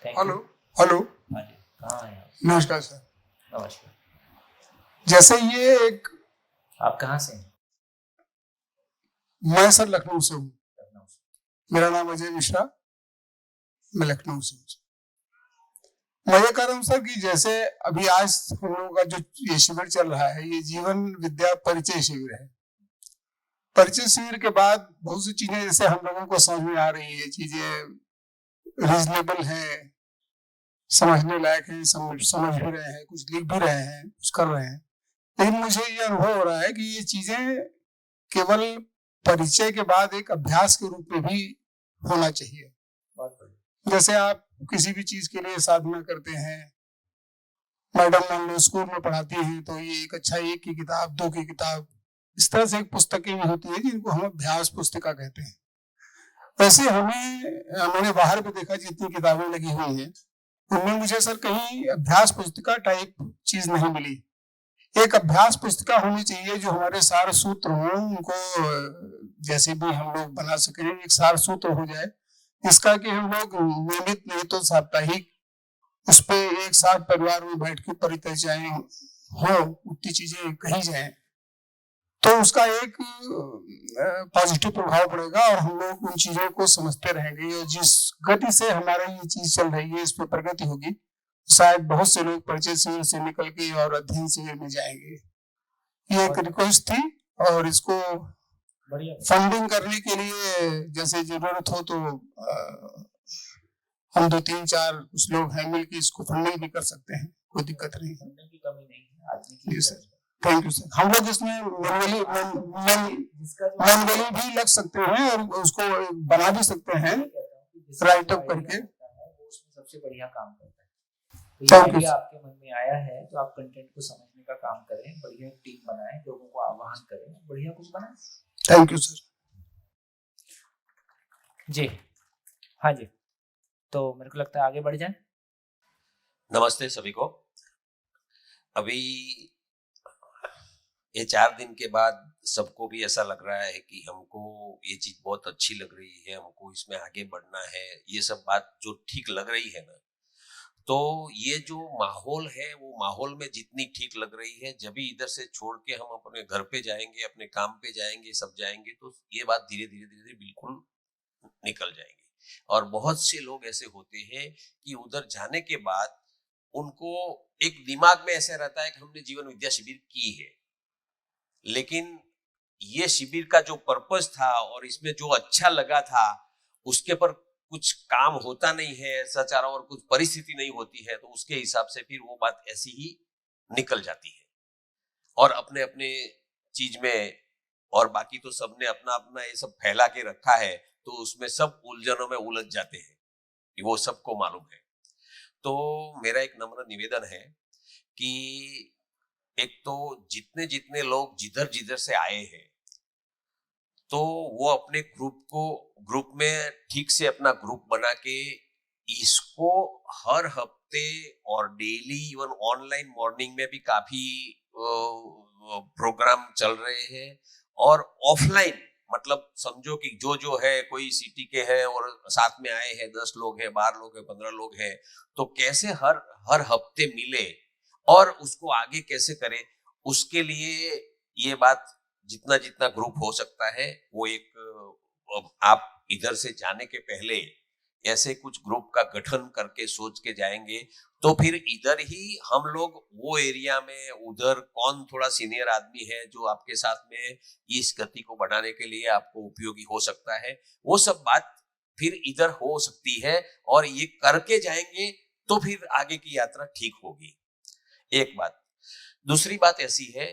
थैंक यू। हेलो हेलो, हाँ जी, कहाँ हैं आप? नमस्कार सर। नमस्कार। जैसे ये एक, आप कहाँ से हैं? मैं सर लखनऊ से हूँ। लखनऊ से। मेरा नाम अजय मिश्रा, मैं लखनऊ से हूँ। मैं ये कह रहा हूँ सर कि जैसे अभी आज हम लोगों का जो ये शिविर चल रहा है, ये जीवन विद्या परिचय शिविर है। परिचय शिविर के बाद बहुत सी चीजें जैसे हम लोगों को समझ में आ रही है, चीजें रीजनेबल हैं, समझने लायक हैं, समझ भी रहे हैं, कुछ लिख भी रहे हैं, कुछ कर रहे हैं। लेकिन मुझे ये अनुभव हो रहा है कि ये चीजें केवल परिचय के बाद एक अभ्यास के रूप में भी होना चाहिए। जैसे आप किसी भी चीज के लिए साधना करते हैं, मैडम मान लो स्कूल में पढ़ाती हैं तो ये एक अच्छा 1 की किताब, 2 की किताब, इस तरह से एक पुस्तकें भी होती है जिनको हम अभ्यास पुस्तिका कहते हैं। वैसे मैंने बाहर भी देखा जितनी किताबें लगी हुई हैं उनमें मुझे सर कहीं अभ्यास पुस्तिका टाइप चीज नहीं मिली। एक अभ्यास पुस्तिका होनी चाहिए जो हमारे सार सूत्र हों, उनको जैसे भी हम लोग बना सकें, एक सार सूत्र हो जाए इसका कि हम लोग नियमित नहीं तो साप्ताहिक उस पे एक साथ परिवार में बैठ के परिचर्चाएं हो, उतनी चीजें कही जाए तो उसका एक पॉजिटिव प्रभाव पड़ेगा और हम लोग उन चीजों को समझते रहेंगे। और जिस गति से हमारा ये चीज चल रही है इस पर प्रगति होगी, शायद बहुत से लोग परिचय शिविर से निकल के और अध्ययन शिविर में जाएंगे। ये एक रिक्वेस्ट थी और इसको फंडिंग करने के लिए जैसे जरूरत हो तो हम 2-3-4 कुछ लोग हैं मिलकर इसको फंडिंग भी कर सकते हैं, कोई दिक्कत नहीं है। फंडिंग की कमी नहीं है, आदमी की। जी सर, थैंक यू सर। हम लोग इसमें मैनुअली भी लग सकते हैं और उसको बना भी सकते हैं, राइट अप करके। सबसे बढ़िया काम करता है। तो ये Thank you, आइडिया sir. आपके मन में आया है तो आप कंटेंट को समझने का काम करें, बढ़िया टीम बनाएं, लोगों को आह्वान करें, बढ़िया कुछ बनाएं। Thank you sir. जी हाँ जी, तो मेरे को लगता है आगे बढ़ जाए। नमस्ते सभी को। अभी ये 4 दिन के बाद सबको भी ऐसा लग रहा है कि हमको ये चीज बहुत अच्छी लग रही है, हमको इसमें आगे बढ़ना है, ये सब बात जो ठीक लग रही है ना, तो ये जो माहौल है वो माहौल में जितनी ठीक लग रही है, जब भी इधर से छोड़ के हम अपने घर पे जाएंगे, अपने काम पे जाएंगे, सब जाएंगे, तो ये बात धीरे धीरे धीरे धीरे बिल्कुल निकल जाएंगी। और बहुत से लोग ऐसे होते हैं कि उधर जाने के बाद उनको एक दिमाग में ऐसे रहता है कि हमने जीवन विद्या शिविर की है, लेकिन ये शिविर का जो पर्पस था और इसमें जो अच्छा लगा था उसके पर कुछ काम होता नहीं है, सचारा और कुछ परिस्थिति नहीं होती है, तो उसके हिसाब से फिर वो बात ऐसी ही निकल जाती है और अपने अपने चीज में, और बाकी तो सबने अपना अपना ये सब फैला के रखा है, तो उसमें सब उलझनों में उलझ जाते हैं, वो सबको मालूम है। तो मेरा एक नम्र निवेदन है कि एक तो जितने जितने लोग जिधर जिधर से आए हैं, तो वो अपने ग्रुप में ठीक से अपना ग्रुप बना के इसको हर हफ्ते और डेली, इवन ऑनलाइन मॉर्निंग में भी काफी प्रोग्राम चल रहे हैं, और ऑफलाइन मतलब समझो कि जो है, कोई सिटी के है और साथ में आए हैं 10 लोग हैं, 12 लोग हैं, 15 लोग हैं, तो कैसे हर हफ्ते मिले और उसको आगे कैसे करें, उसके लिए ये बात जितना जितना ग्रुप हो सकता है वो एक, आप इधर से जाने के पहले ऐसे कुछ ग्रुप का गठन करके सोच के जाएंगे, तो फिर इधर ही हम लोग वो एरिया में, उधर कौन थोड़ा सीनियर आदमी है जो आपके साथ में इस गति को बढ़ाने के लिए आपको उपयोगी हो सकता है, वो सब बात फिर इधर हो सकती है, और ये करके जाएंगे तो फिर आगे की यात्रा ठीक होगी। एक बात। दूसरी बात ऐसी है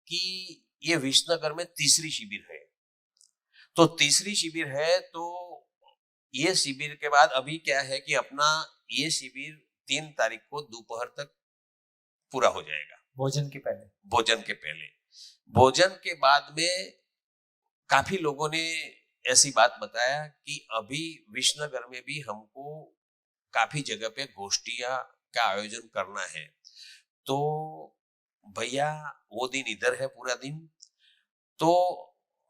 कि ये विश्वनगर में तीसरी शिविर है, तो तीसरी शिविर है, तो ये शिविर के बाद अभी क्या है कि अपना ये शिविर 3 तारीख को दोपहर तक पूरा हो जाएगा, भोजन के पहले। भोजन के बाद में काफी लोगों ने ऐसी बात बताया कि अभी विश्वनगर में भी हमको काफी जगह पे गोष्ठियां का आयोजन करना है, तो भैया वो दिन इधर है पूरा दिन, तो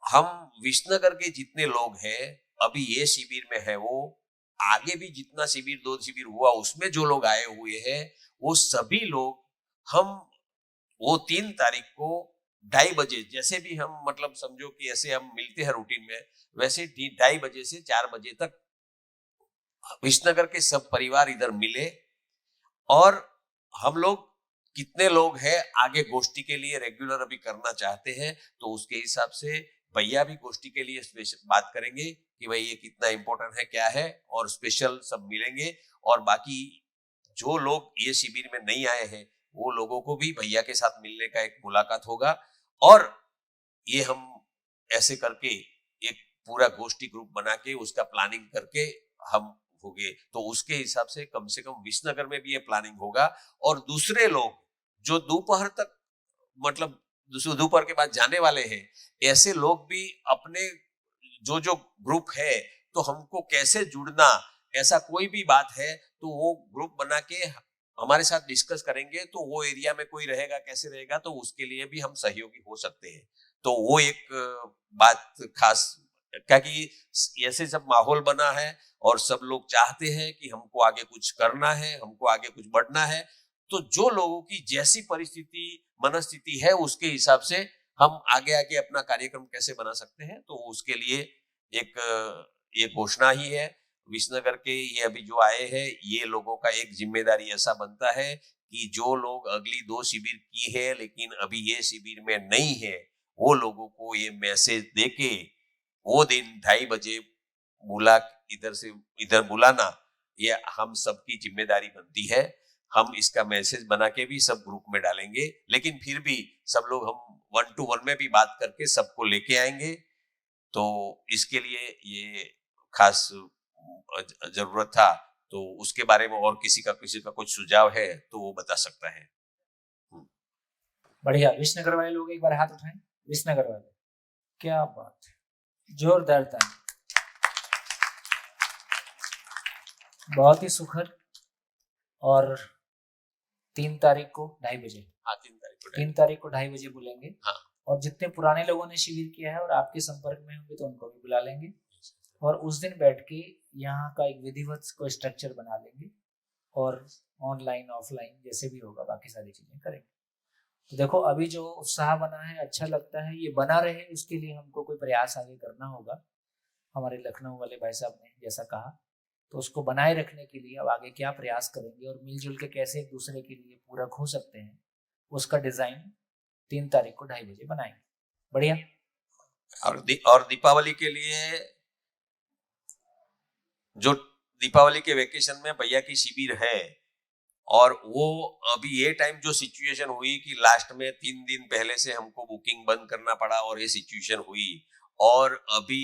हम विश्वनगर के जितने लोग हैं अभी ये शिविर में है, वो आगे भी जितना शिविर 2 शिविर हुआ उसमें जो लोग आए हुए हैं, वो सभी लोग हम वो 3 तारीख को 2:30 बजे, जैसे भी हम मतलब समझो कि ऐसे हम मिलते हैं रूटीन में, वैसे 2:30 बजे से 4 बजे तक विश्वनगर के सब परिवार इधर मिले, और हम लोग कितने लोग हैं आगे गोष्ठी के लिए रेगुलर अभी करना चाहते हैं, तो उसके हिसाब से भैया भी गोष्ठी के लिए स्पेशल बात करेंगे कि भाई ये कितना इंपॉर्टेंट है, क्या है, और स्पेशल सब मिलेंगे। और बाकी जो लोग ये शिविर में नहीं आए हैं वो लोगों को भी भैया के साथ मिलने का एक मुलाकात होगा, और ये हम ऐसे करके एक पूरा गोष्ठी ग्रुप बना के उसका प्लानिंग करके हम होंगे, तो उसके हिसाब से कम विश्वनगर में भी ये प्लानिंग होगा। और दूसरे लोग जो दोपहर तक मतलब दोपहर के बाद जाने वाले हैं, ऐसे लोग भी अपने जो ग्रुप है, तो हमको कैसे जुड़ना, ऐसा कोई भी बात है तो वो ग्रुप बना के हमारे साथ डिस्कस करेंगे, तो वो एरिया में कोई रहेगा, कैसे रहेगा, तो उसके लिए भी हम सहयोगी हो सकते हैं। तो वो एक बात खास, क्योंकि ऐसे सब माहौल बना है और सब लोग चाहते हैं कि हमको आगे कुछ करना है, हमको आगे कुछ बढ़ना है, तो जो लोगों की जैसी परिस्थिति मनस्थिति है उसके हिसाब से हम आगे आगे अपना कार्यक्रम कैसे बना सकते हैं, तो उसके लिए एक ये घोषणा ही है। विश्वनगर के ये अभी जो आए हैं, ये लोगों का एक जिम्मेदारी ऐसा बनता है कि जो लोग अगली 2 शिविर की है लेकिन अभी ये शिविर में नहीं है, वो लोगों को ये मैसेज देके वो दिन 2:30 बजे इधर बुलाना, ये हम सबकी जिम्मेदारी बनती है। हम इसका मैसेज बना के भी सब ग्रुप में डालेंगे, लेकिन फिर भी सब लोग हम 1 to 1 में भी बात करके सबको लेके आएंगे, तो इसके लिए ये खास जरूरत था। तो उसके बारे में और किसी का कुछ सुझाव है तो वो बता सकता है। बढ़िया। विश्वनगर वाले लोग एक बार हाथ उठाएं। विश्वनगर वाले, क्या बात है, जोरदार ताली। बहुत ही सुखद। और 3 तारीख को 2:30 बजे, हाँ 3 तारीख को 3 तारीख को 2:30 बजे बुलेंगे। हाँ। और जितने पुराने लोगों ने शिविर किया है और आपके संपर्क में होंगे तो उनको भी बुला लेंगे, और उस दिन बैठ के यहाँ का एक विधिवत कोई स्ट्रक्चर बना लेंगे, और ऑनलाइन ऑफलाइन जैसे भी होगा बाकी सारी चीजें करेंगे। तो देखो अभी जो उत्साह बना है, अच्छा लगता है, ये बना रहे उसके लिए हमको कोई प्रयास आगे करना होगा। हमारे लखनऊ वाले भाई साहब ने जैसा कहा, तो उसको बनाए रखने के लिए अब आगे क्या प्रयास करेंगे और मिलजुल के कैसे एक दूसरे के लिए पूरक हो सकते हैं, उसका डिजाइन 3 तारीख को 2:30 बजे बनाएंगे। बढ़िया। और दीपावली के लिए, जो दीपावली के वेकेशन में भैया की शिविर है, और वो अभी ये टाइम जो सिचुएशन हुई कि लास्ट में 3 दिन पहले से हमको बुकिंग बंद करना पड़ा और ये सिचुएशन हुई, और अभी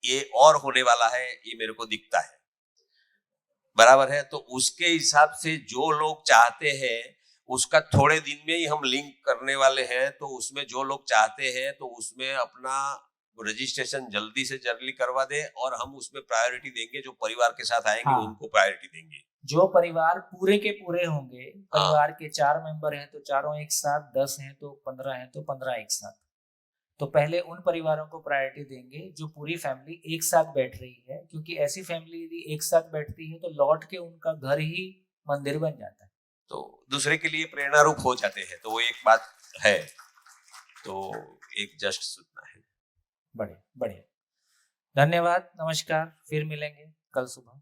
ये और होने वाला है, ये मेरे को दिखता है, बराबर है। तो उसके हिसाब से जो लोग चाहते हैं उसका थोड़े दिन में ही हम लिंक करने वाले हैं, तो उसमें जो लोग चाहते हैं तो उसमें अपना रजिस्ट्रेशन जल्दी से जल्दी करवा दे, और हम उसमें प्रायोरिटी देंगे। जो परिवार के साथ आएंगे हाँ। उनको प्रायोरिटी देंगे। जो परिवार पूरे के पूरे होंगे, परिवार के 4 मेंबर हैं तो चारों एक साथ, 10 हैं तो 15 हैं तो 15 एक साथ, तो पहले उन परिवारों को प्रायोरिटी देंगे जो पूरी फैमिली एक साथ बैठ रही है, क्योंकि ऐसी फैमिली यदि एक साथ बैठती है तो लौट के उनका घर ही मंदिर बन जाता है, तो दूसरे के लिए प्रेरणा रूप हो जाते हैं। तो वो एक बात है, तो एक जस्ट सुनना है। बढ़िया बढ़िया। धन्यवाद, नमस्कार, फिर मिलेंगे कल सुबह।